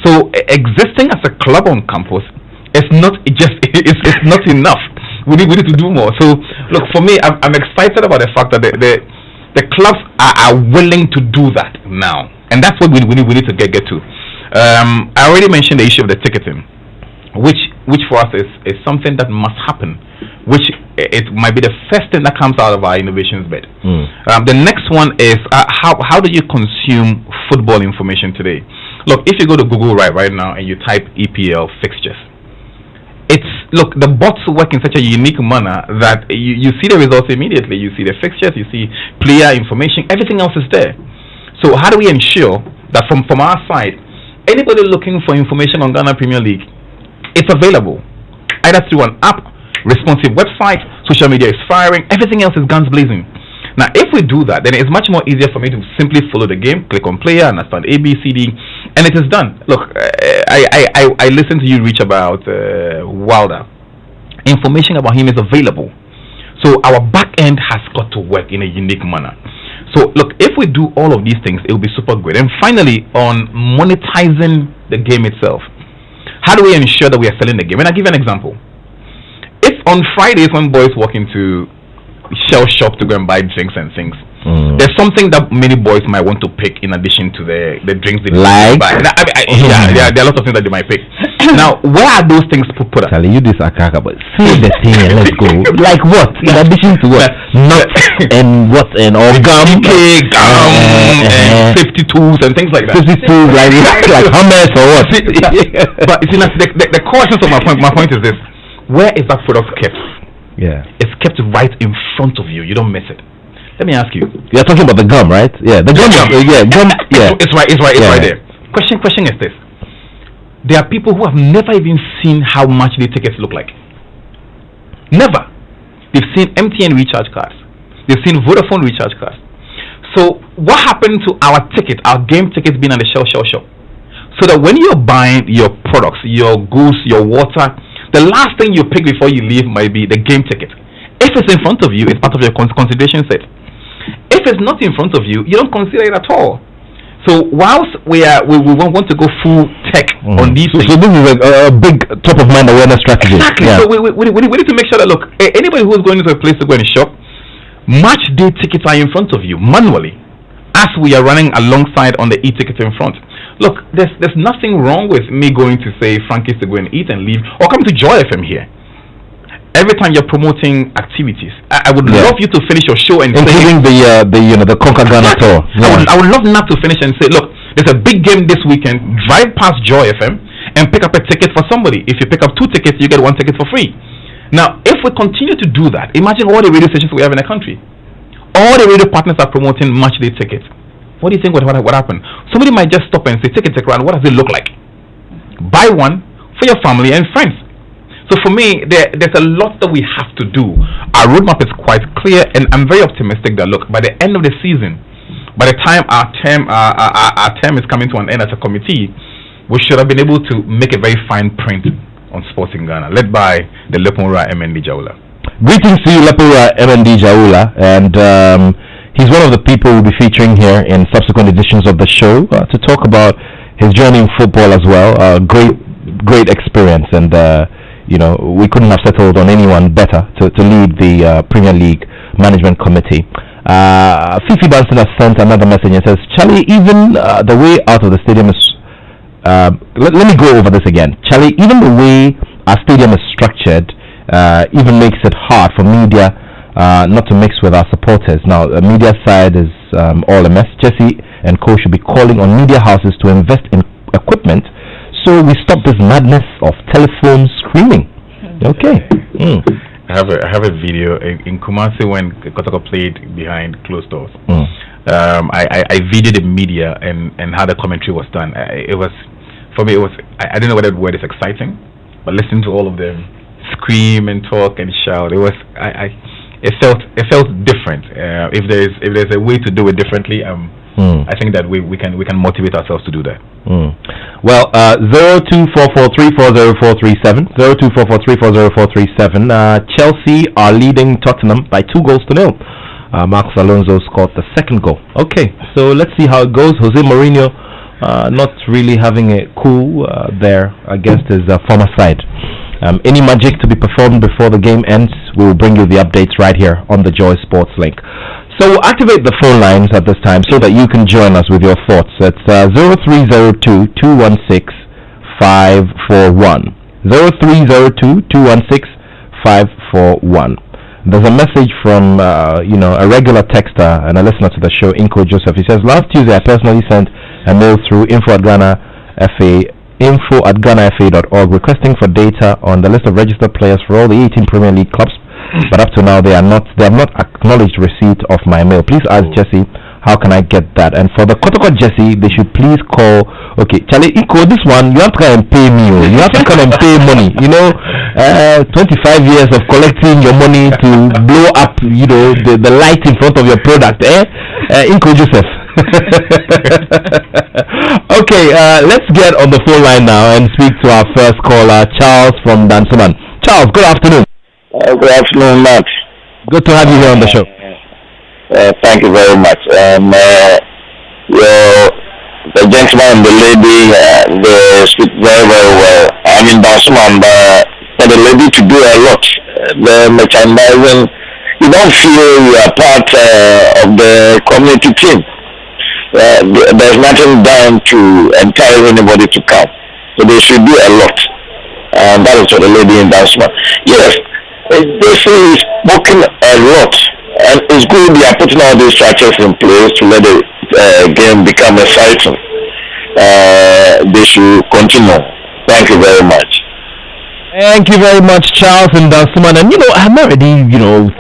[SPEAKER 3] So existing as a club on campus is not it's not enough. We need to do more. So look, for me, I'm excited about the fact that the clubs are willing to do that now, and that's what we need to get to. I already mentioned the issue of the ticketing, which for us is something that must happen, which it might be the first thing that comes out of our innovations bed. The next one is how do you consume football information today? Look, if you go to Google right now and you type EPL fixtures, the bots work in such a unique manner that you see the results immediately. You see the fixtures, you see player information, everything else is there. So how do we ensure that from our side, anybody looking for information on Ghana Premier League, it's available either through an app, responsive website, social media is firing, everything else is guns blazing. Now, if we do that, then it's much more easier for me to simply follow the game, click on player, understand A, B, C, D, and it is done. Look, I listened to you reach about Wilder. Information about him is available. So our back end has got to work in a unique manner. So look, if we do all of these things, it will be super great. And finally, on monetizing the game itself, how do we ensure that we are selling the game? And I'll give you an example. If on Fridays when boys walk into Shell shop to go and buy drinks and things, there's something that many boys might want to pick in addition to the drinks they buy. Yeah, there are lots of things that they might pick. Now, where are those things put up?
[SPEAKER 1] Telling you this, Akaka, but see the thing and let's go. Like what? In addition to what? Nuts and what? And all gum,
[SPEAKER 3] and 52s and things like that.
[SPEAKER 1] 52s, like hummus or what?
[SPEAKER 3] But you see, the core essence of my point is this: where is that product kept?
[SPEAKER 1] Yeah,
[SPEAKER 3] it's kept right in front of you. You don't miss it. Let me ask you.
[SPEAKER 1] You're talking about the gum, right? Yeah, the gum. Gum. Yeah,
[SPEAKER 3] it's right there. Question is this: there are people who have never even seen how much the tickets look like. Never. They've seen MTN recharge cards. They've seen Vodafone recharge cards. So what happened to our ticket, our game tickets being at the Shell shop? So that when you're buying your products, your goods, your water, the last thing you pick before you leave might be the game ticket. If it's in front of you, it's part of your consideration set. If it's not in front of you, you don't consider it at all. So whilst we want to go full tech on these things.
[SPEAKER 1] So this is a big top of mind awareness strategy.
[SPEAKER 3] Exactly. Yeah. So we need to make sure that, look, anybody who is going into a place to go and shop, match day tickets are in front of you manually, as we are running alongside on the e-ticket in front. Look, there's nothing wrong with me going to, say, Frankie's to go and eat and leave, or come to Joy FM here. Every time you're promoting activities, I would love you to finish your show and
[SPEAKER 1] including
[SPEAKER 3] say,
[SPEAKER 1] the Conquer Ghana tour.
[SPEAKER 3] Yeah. I would love not to finish and say, look, there's a big game this weekend. Drive past Joy FM and pick up a ticket for somebody. If you pick up 2 tickets, you get 1 ticket for free. Now, if we continue to do that, imagine all the radio stations we have in the country. All the radio partners are promoting match day tickets. What do you think would happen? Somebody might just stop and say, ticket around, what does it look like? Buy one for your family and friends. So for me, there's a lot that we have to do. Our roadmap is quite clear, and I'm very optimistic that, look, by the end of the season, by the time our term is coming to an end as a committee, we should have been able to make a very fine print on sports in Ghana, led by the Lepora MND Jaula.
[SPEAKER 1] Greetings to you, Lepora MND Jaula, and he's one of the people we'll be featuring here in subsequent editions of the show to talk about his journey in football as well. Great experience, and we couldn't have settled on anyone better to lead the Premier League Management Committee. Fifi Banson has sent another message and says, Charlie, even the way out of the stadium is let me go over this again. Charlie, even the way our stadium is structured even makes it hard for media not to mix with our supporters. Now, the media side is all a mess. Jesse and co should be calling on media houses to invest in equipment so we stop this madness of telephone screaming. Okay.
[SPEAKER 3] I have a video in Kumasi when Kotoko played behind closed doors. I videoed the media and how the commentary was done. It was, for me, I don't know whether the word is exciting, but listening to all of them scream and talk and shout, it felt different. If there's a way to do it differently, I think that we can motivate ourselves to do that.
[SPEAKER 1] Well, 0244340437, 0244340437. Chelsea are leading Tottenham by 2-0. Marcos Alonso scored the second goal. Okay, so let's see how it goes. Jose Mourinho not really having a cool there against his former side. Any magic to be performed before the game ends, we will bring you the updates right here on the Joy Sports link. So we'll activate the phone lines at this time so that you can join us with your thoughts. It's 0302-216-541. 0302-216-541. There's a message from a regular texter and a listener to the show, Inko Joseph. He says, last Tuesday I personally sent a mail through info@ghanafa.org requesting for data on the list of registered players for all the 18 Premier League clubs, but up to now they have not acknowledged receipt of my mail. Please ask Jesse, how can I get that? And for the Kotoko Jesse, they should please call. Okay, Charlie Inko, this one you have to come and pay me. You have to come and pay money. 25 years of collecting your money to blow up, the light in front of your product, Inko Joseph. Okay, let's get on the phone line now and speak to our first caller, Charles from Dansoman. Charles, good afternoon.
[SPEAKER 4] Good afternoon, Matt.
[SPEAKER 1] Good to have you here on the show.
[SPEAKER 4] Thank you very much. The gentleman and the lady, they speak very, very well. I mean, Dansoman, for the lady to do a lot, the merchandising, you don't feel you are part of the community team. There's nothing done to entice anybody to come. So they should do a lot. And that is for the lady in Dansoman. Yes, they say he's spoken a lot. And it's good they are putting all these structures in place to let the game become exciting. They should continue. Thank you very much.
[SPEAKER 1] Thank you very much, Charles and Dansoman. And I'm already,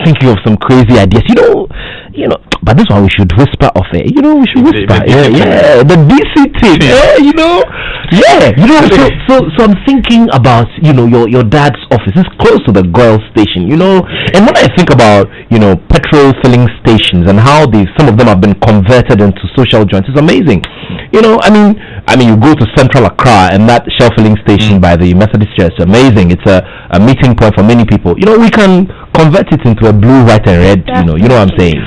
[SPEAKER 1] thinking of some crazy ideas. But this one we should whisper off it. We should whisper. The DC thing. So I'm thinking about, your dad's office is close to the Goyle station, and when I think about, petrol filling stations and how some of them have been converted into social joints, it's amazing. I mean, you go to Central Accra and that Shell filling station by the Methodist Church, amazing. It's a meeting point for many people. We can convert it into a blue, white, and red. You know what I'm saying?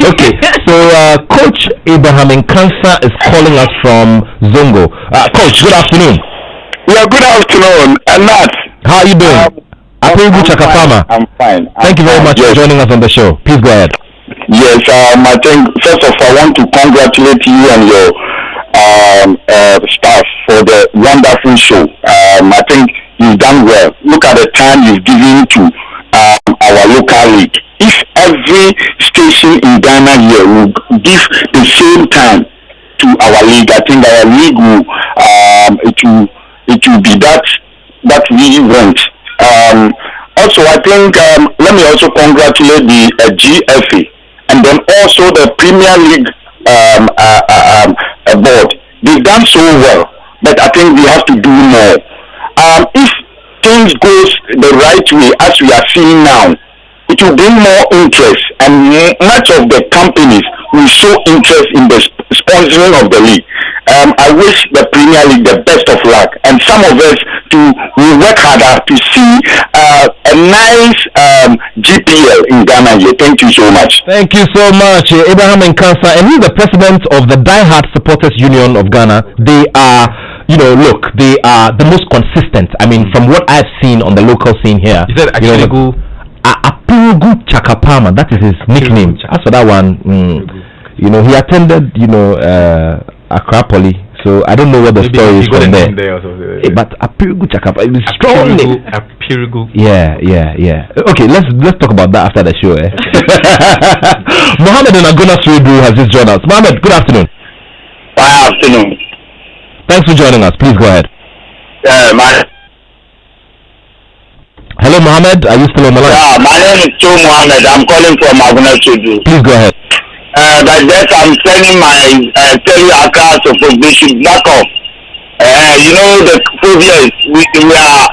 [SPEAKER 1] Okay. So Coach Abraham Nkansa is calling us from Zongo. Coach, good afternoon.
[SPEAKER 4] Yeah, good afternoon. And Matt,
[SPEAKER 1] how are you doing?
[SPEAKER 4] I'm fine.
[SPEAKER 1] Thank you very much for joining us on the show. Please go ahead.
[SPEAKER 4] Yes, I think first of all I want to congratulate you and your staff for the wonderful show. I think you've done well. Look at the time you've given to our local league. If every station in Ghana here will give the same time to our league, I think our league will it will be that we want. Also, I think let me also congratulate the GFA and then also the Premier League board. They've done so well, but I think we have to do more. If things goes the right way as we are seeing now, it will bring more interest, and much of the companies will show interest in the sponsoring of the league. I wish the Premier League the best of luck, and some of us will work harder to see a nice GPL in Ghana here. Thank you so much.
[SPEAKER 1] Thank you so much, Abraham Nkansa, and he's the president of the Die Hard Supporters Union of Ghana. They are, they are the most consistent. I mean, from what I've seen on the local scene here.
[SPEAKER 3] Is that actually good?
[SPEAKER 1] Apirugu Chakapama, that is his nickname. As for that one, he attended, Accra Poly, so I don't know what the story is from there. But Apirugu Chakapama, it's strong.
[SPEAKER 3] Apirugu.
[SPEAKER 1] Yeah. Okay, let's talk about that after the show. Mohammed and Agona Sredu has just joined us. Mohammed, good afternoon.
[SPEAKER 4] Good afternoon.
[SPEAKER 1] Thanks for joining us. Please go ahead. Hello, Mohammed. Are you still on the line?
[SPEAKER 4] Yeah, my name is Joe Mohammed. I'm calling from Agona Sredu.
[SPEAKER 1] Please go ahead.
[SPEAKER 4] But just I'm sending my tell you account of they should back up. The phobias we are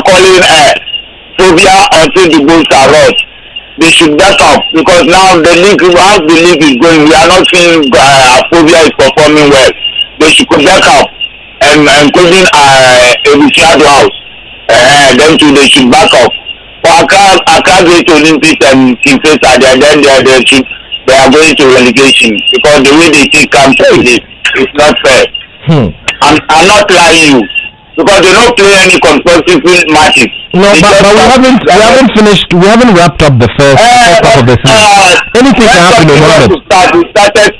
[SPEAKER 4] calling phobia until the bulls are lost. They should back up because now the league, how the league is going, we are not seeing phobia is performing well. They should back up and including a shadow house. Them too, they should back up. For Accra Great Olympics and Kinshasa, then they are going to relegation because the way they take country is not fair. I'm not lying you because they don't play any compulsive matches.
[SPEAKER 1] No, but we haven't finished. We haven't wrapped up the first half of the season. Anything can happen in a moment.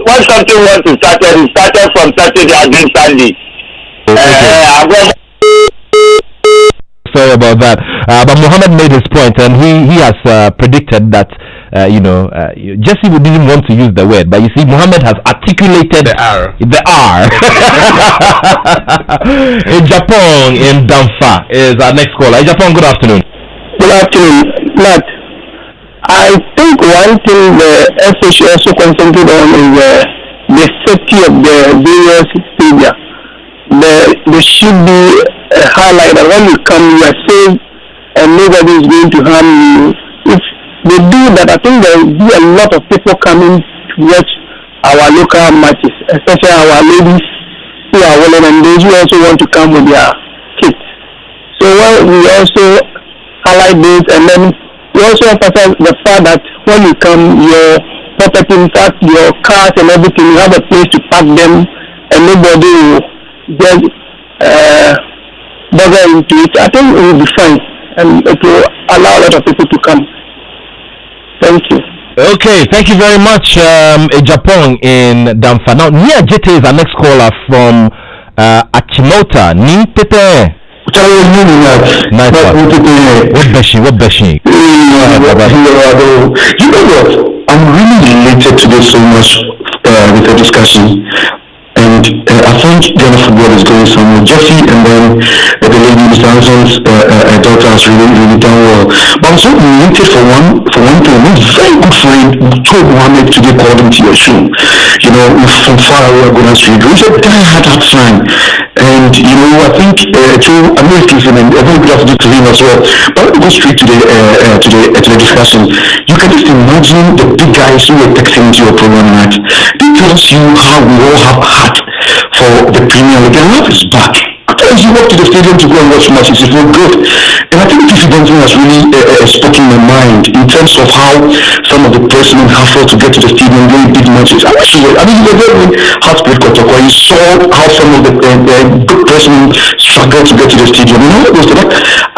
[SPEAKER 4] When something wants to start, it started from Saturday against Sunday.
[SPEAKER 1] Sorry about that, but Mohammed made his point, and he has predicted that Jesse didn't want to use the word, but you see, Mohammed has articulated
[SPEAKER 3] the R.
[SPEAKER 1] In Japan, in Danfa is our next caller. In Japan, good afternoon.
[SPEAKER 4] Good afternoon, Matt. I think one thing the FH also concentrated on is the safety of the various stadia. there should be a highlight that when you come, you are safe and nobody is going to harm you. If they do that, I think there will be a lot of people coming to watch our local matches, especially our ladies who are willing and those who also want to come with their kids. So we also highlight this, and then we also emphasize the fact that when you come, your property, in fact, your cars and everything, you have a place to park them, and nobody will just bother into it. I think it will be fine, and it will allow a lot of people to come. Thank you.
[SPEAKER 1] Okay, thank you very much, Japan in Damfa. Now, Nia Jete is our next caller from Achimota. Ni Tete. Nice one. What Beshi?
[SPEAKER 4] You know what? I'm really related to this so much with the discussion. And I think Ghana football is going somewhere. Jeffy and then the lady Mr. Hanson's daughter has really done well. But I'm so related for one thing. My very good friend told Mohammed today called him to your show. You know, from far away Ghana Street. He said, "Guy had that fan." And you know, I think I'm very pleased and a very good afternoon to him as well. But let me go straight to the discussion. You can just imagine the big guys who were texting into your program that they tells you how we all have had for the Premier League, and love is back. As you walk to the stadium to go and watch matches, it feels good. And I think Fifi Benson has really spoken my mind in terms of how some of the pressmen have fought to get to the stadium during big matches. I mean, you were there when Heartbreak Kotoko. You saw how some of the good pressmen struggled to get to the stadium. You know what was that?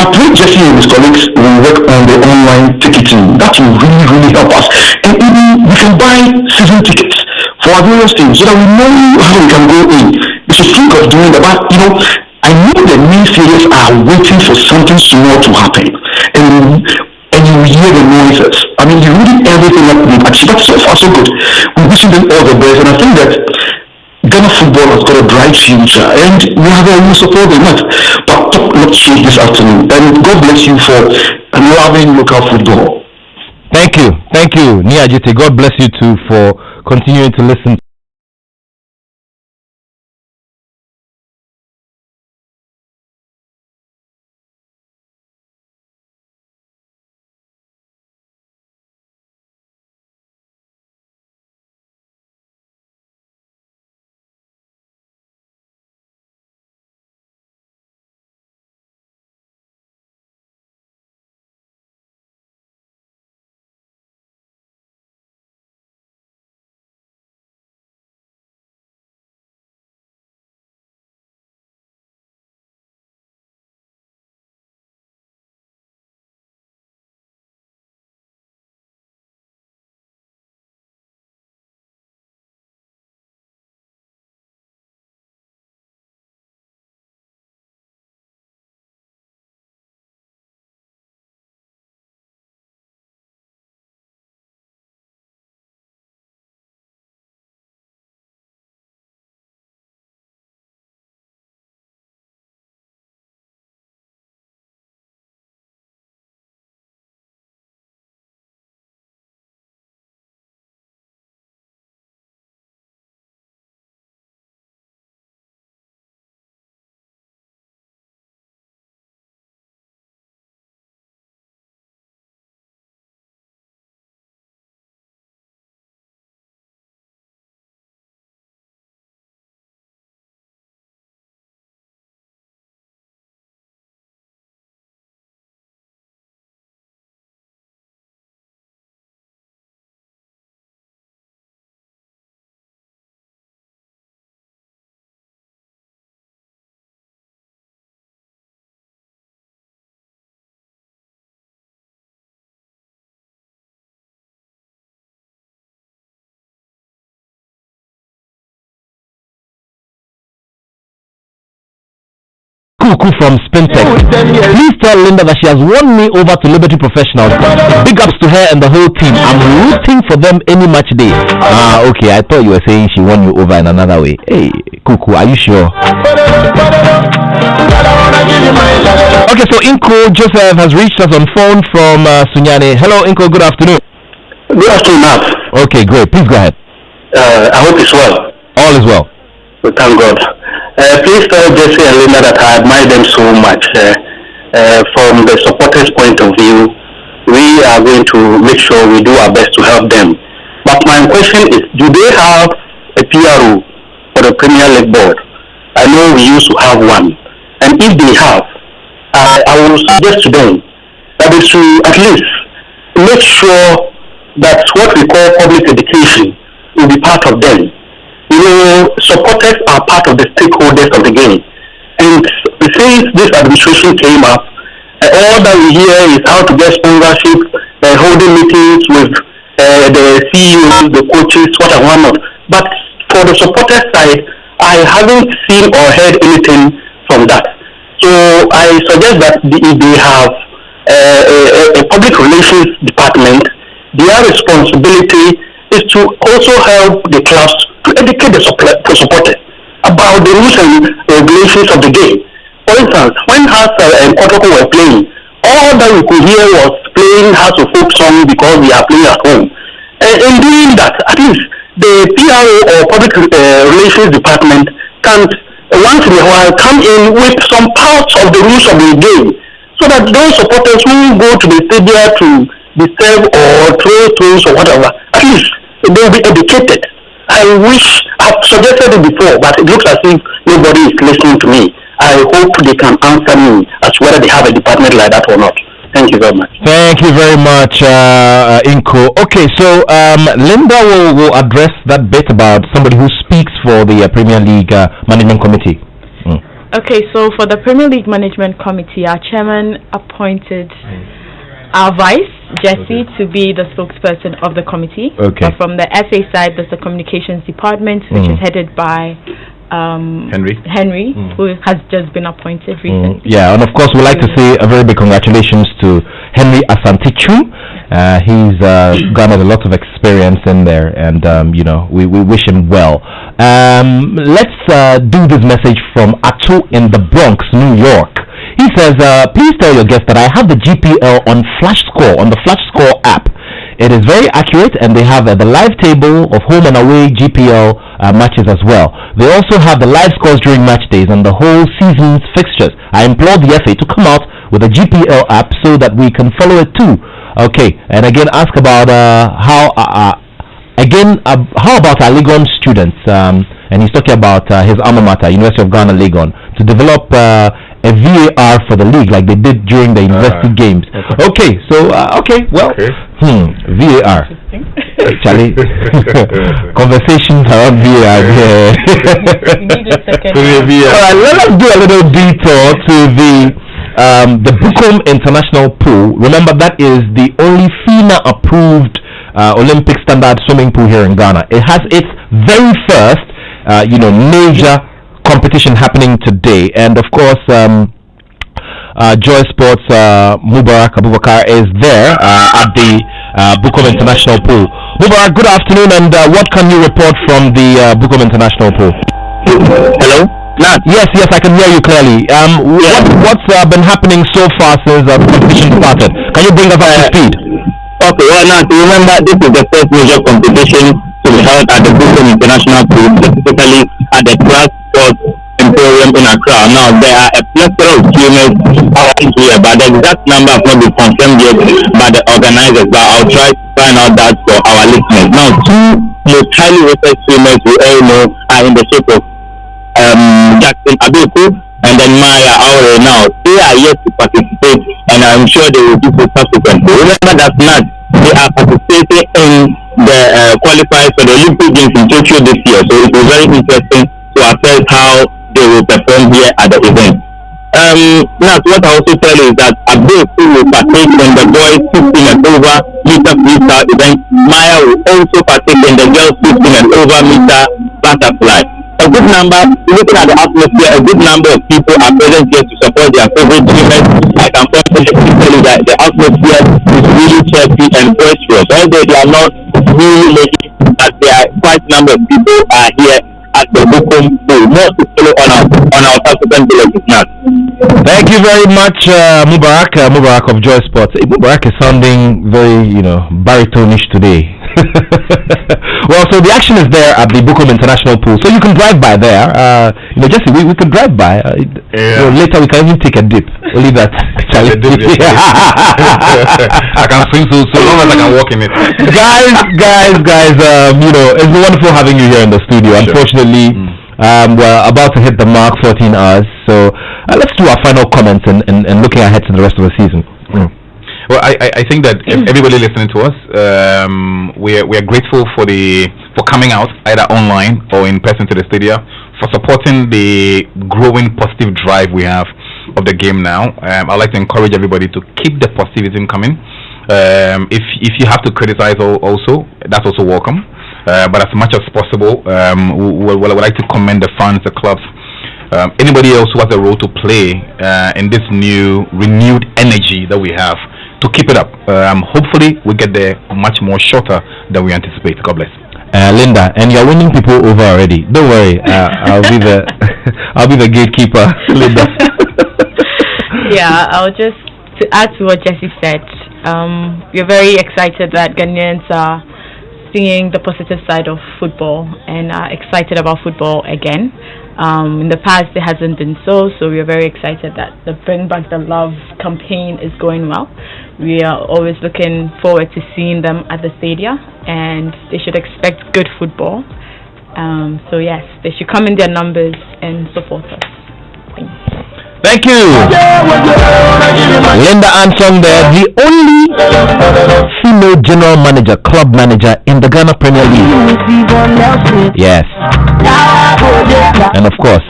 [SPEAKER 4] I pray Jesse and his colleagues will work on the online ticketing. That will really help us. And even we can buy season tickets for our various teams so that we know how we can go in. We should think of doing that. But, you know, I know the main series are waiting for something small to happen. And you hear the noises. I mean, you're reading everything up with actually, but so far so good. We're wishing them all the best. And I think that Ghana football has got a bright future. And we have a support them. But talk not show this afternoon. And God bless you for loving local football.
[SPEAKER 1] Thank you, Nia Jete. God bless you too for continuing to listen. Kuku from Spintex. Please tell Linda that she has won me over to Liberty Professionals. Big ups to her and the whole team. I'm rooting for them any match day. Okay, I thought you were saying she won you over in another way. Hey, Kuku, are you sure? Okay, so Inko Joseph has reached us on phone from Sunyani. Hello, Inko, good afternoon.
[SPEAKER 4] Good afternoon, Matt.
[SPEAKER 1] Okay, great. Please go ahead.
[SPEAKER 4] I hope it's well.
[SPEAKER 1] All is well.
[SPEAKER 4] We thank God. Please tell Jesse and Linda that I admire them so much. From the supporters' point of view, we are going to make sure we do our best to help them. But my question is, do they have a PRO for the Premier League board? I know we used to have one. And if they have, I will suggest to them that they should at least make sure that what we call public education will be part of them. Supporters are part of the stakeholders of the game. And since this administration came up, all that we hear is how to get sponsorship, holding meetings with the CEOs, the coaches, what and what not. But for the supporters side, I haven't seen or heard anything from that. So I suggest that if they have a public relations department, their responsibility is to also help the clubs to educate the supporters about the rules and regulations of the game. For instance, when Hearts and Kotoko were playing, all that we could hear was playing Hearts of folk song because we are playing at home. In doing that, at least the PRO or public relations department can once in a while come in with some parts of the rules of the game, so that those supporters who go to the stadium to disturb or throw stones or whatever, at least they will be educated. I've suggested it before, but it looks as if nobody is listening to me. I hope they can answer me as to whether they have a department like that or not. Thank you very much.
[SPEAKER 1] Thank you very much, Inko. Okay, so Linda will address that bit about somebody who speaks for the Premier League Management Committee.
[SPEAKER 2] Okay, so for the Premier League Management Committee, our chairman appointed our vice, Jesse, to be the spokesperson of the committee.
[SPEAKER 1] Okay.
[SPEAKER 2] But from the FA side, there's the communications department, which is headed by Henry, who has just been appointed recently.
[SPEAKER 1] Yeah, and of course we'd like to say a very big congratulations to Henry Asantichu. He's garnered a lot of experience in there, and we wish him well. Let's do this message from Attoh in the Bronx, New York. He says, please tell your guests that I have the GPL on Flash Score, on the Flash Score app. It is very accurate, and they have the live table of home and away GPL matches as well. They also have the live scores during match days and the whole season's fixtures. I implore the FA to come out with a GPL app so that we can follow it too. Okay, and again, ask about how about our Legon students, and he's talking about his alma mater, University of Ghana, Legon, to develop a VAR for the league like they did during the university games. Okay, so VAR. Charlie, Conversations around VAR. Alright, let us do a little detour to the Bukom International Pool. Remember, that is the only FINA approved Olympic standard swimming pool here in Ghana. It has its very first major competition happening today, and of course Joy Sports Mubarak Abubakar is there at the Bukom International Pool. Mubarak, good afternoon, and what can you report from the Bukom International Pool?
[SPEAKER 4] Hello?
[SPEAKER 1] Yes, I can hear you clearly. What's been happening so far since the competition started? Can you bring us up to speed?
[SPEAKER 4] Okay, well, now remember, this is the first major competition to be held at the Bukom International Pool, specifically at the Grass Sports Emporium in Accra. Now, there are a plethora of swimmers out here, but the exact number has not been confirmed yet by the organizers, but I'll try to find out that for our listeners. Now, two most highly rated swimmers we all know are in the shape of Jackson Abeku and then Maya Aure. Now, they are yet to participate, and I'm sure they will do so subsequently. Remember that not they are participating in the qualifiers for the Olympic Games in Tokyo this year, so it will be very interesting to assess how they will perform here at the event. Now, what I also tell you is that Abeku will partake in the boys 15 and over meter freestyle event. Maya will also partake in the girls 15 and over meter butterfly. A good number, looking at the atmosphere, a good number of people are present here to support their favorite swimmers. I can personally tell you that the atmosphere is really chirpy and boisterous. Although they are not really late, but there are quite a number of people are here at the Bukom Pool. More to follow on our subsequent bulletin.
[SPEAKER 1] Thank you very much, Mubarak. Mubarak of Joy Sports. Mubarak is sounding very, baritonish today. Well, so the action is there at the Bukom International Pool, so you can drive by there. Jesse, we can drive by. Later we can even take a dip. Only that.
[SPEAKER 3] I can swim so long as I can walk in it.
[SPEAKER 1] guys, it's wonderful having you here in the studio. Sure. Unfortunately, we're about to hit the mark, 14 hours. So let's do our final comments and looking ahead to the rest of the season.
[SPEAKER 3] Well, I think that everybody listening to us, we are grateful for coming out either online or in person to the studio, for supporting the growing positive drive we have of the game now. I'd like to encourage everybody to keep the positivity coming. If you have to criticize also, that's also welcome. But as much as possible, we would like to commend the fans, the clubs, anybody else who has a role to play in this new renewed energy that we have, to keep it up. Hopefully we get there much more shorter than we anticipate. God bless.
[SPEAKER 1] Linda, and you're winning people over already. Don't worry. I'll be the gatekeeper, Linda.
[SPEAKER 2] Yeah, I'll just to add to what Jesse said. We're very excited that Ghanaians are seeing the positive side of football and are excited about football again. In the past it hasn't been so we are very excited that the Bring Back the Love campaign is going well. We are always looking forward to seeing them at the stadium, and they should expect good football. So yes, they should come in their numbers and support us.
[SPEAKER 1] Thank you. Linda Armstrong there, the only female general manager, club manager in the Ghana Premier League. Yes. And of course,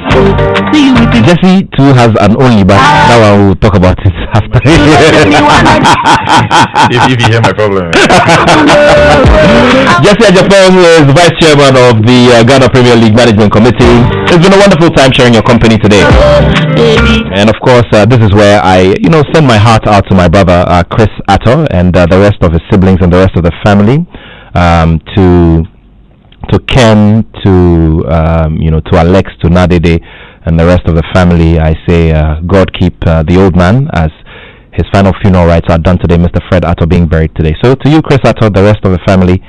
[SPEAKER 1] Jesse too has an only, but that one we'll talk about it after.
[SPEAKER 3] if you hear my problem.
[SPEAKER 1] Jesse Ajapong is Vice Chairman of the Ghana Premier League Management Committee. It's been a wonderful time sharing your company today. And of course, this is where I, send my heart out to my brother, Chris Attoh, and the rest of his siblings and the rest of the family, to Ken, to Alex, to Nadede, and the rest of the family. I say, God keep the old man, as his final funeral rites are done today, Mr. Fred Attoh being buried today. So to you, Chris Attoh, the rest of the family,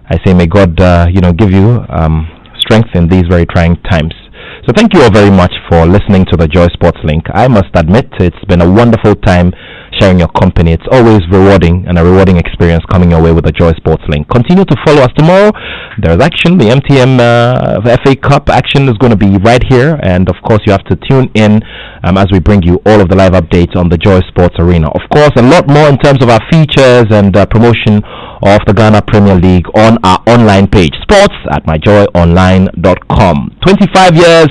[SPEAKER 1] I say, may God, give you strength in these very trying times. So thank you all very much for listening to the Joy Sports Link. I must admit, it's been a wonderful time sharing your company. It's always rewarding, and a rewarding experience coming your way with the Joy Sports Link. Continue to follow us tomorrow. There's action. The MTN FA Cup action is going to be right here, and of course you have to tune in as we bring you all of the live updates on the Joy Sports Arena. Of course, a lot more in terms of our features and promotion of the Ghana Premier League on our online page, sports@myjoyonline.com. 25 years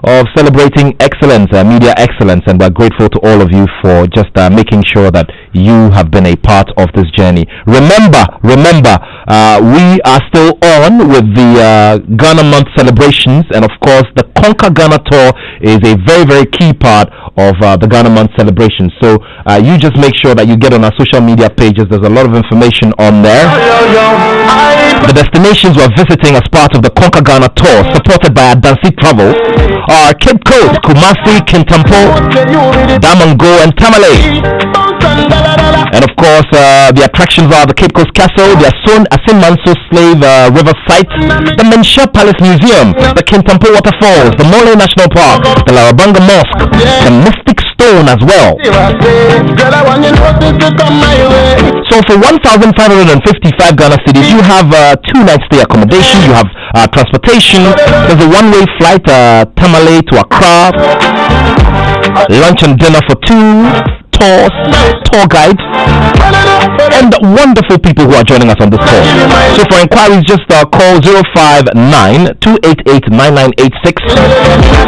[SPEAKER 1] of celebrating excellence, media excellence, and we're grateful to all of you for just making sure that you have been a part of this journey. Remember, we are still on with the Ghana Month celebrations, and of course the Conquer Ghana Tour is a very, very key part of the Ghana Month celebration. So you just make sure that you get on our social media pages. There's a lot of information on there. The destinations we're visiting as part of the Conquer Ghana Tour, supported by Adansi Travel, are Cape Coast, Kumasi, Kintampo, Damongo, and Tamale. And of course, the attractions are the Cape Coast Castle, the Asin Manso Slave River Site, the Mensha Palace Museum, the Kintampo Waterfalls, the Mole National Park, the Larabanga Mosque, the Mystic Stone as well. So for 1,555 Ghana cedis, you have 2 night stay accommodation, you have transportation, there's a one-way flight Tamale to Accra, lunch and dinner for 2, tours, tour guides, and wonderful people who are joining us on this call. So for inquiries, just call 059-288-9986,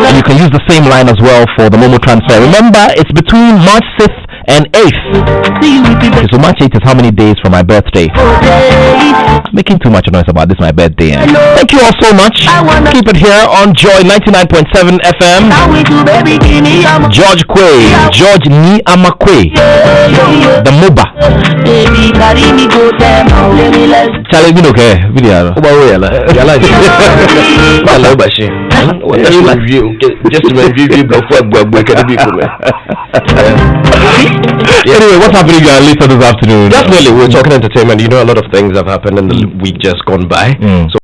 [SPEAKER 1] and you can use the same line as well for the Momo transfer. Remember, it's between March 5th and 8th. Okay, so March 8th is how many days from my birthday? I'm making too much noise about this, my birthday. Thank you all so much. Keep it here on Joy 99.7 FM. George Quay, George Ni Amakwe, the Moba. Charlie, you know, okay? Video.
[SPEAKER 5] man. What does review? Just to review before we can be
[SPEAKER 1] Anyway, what's happening later this afternoon?
[SPEAKER 5] Definitely, we're talking entertainment. You know, a lot of things have happened in the week just gone by. So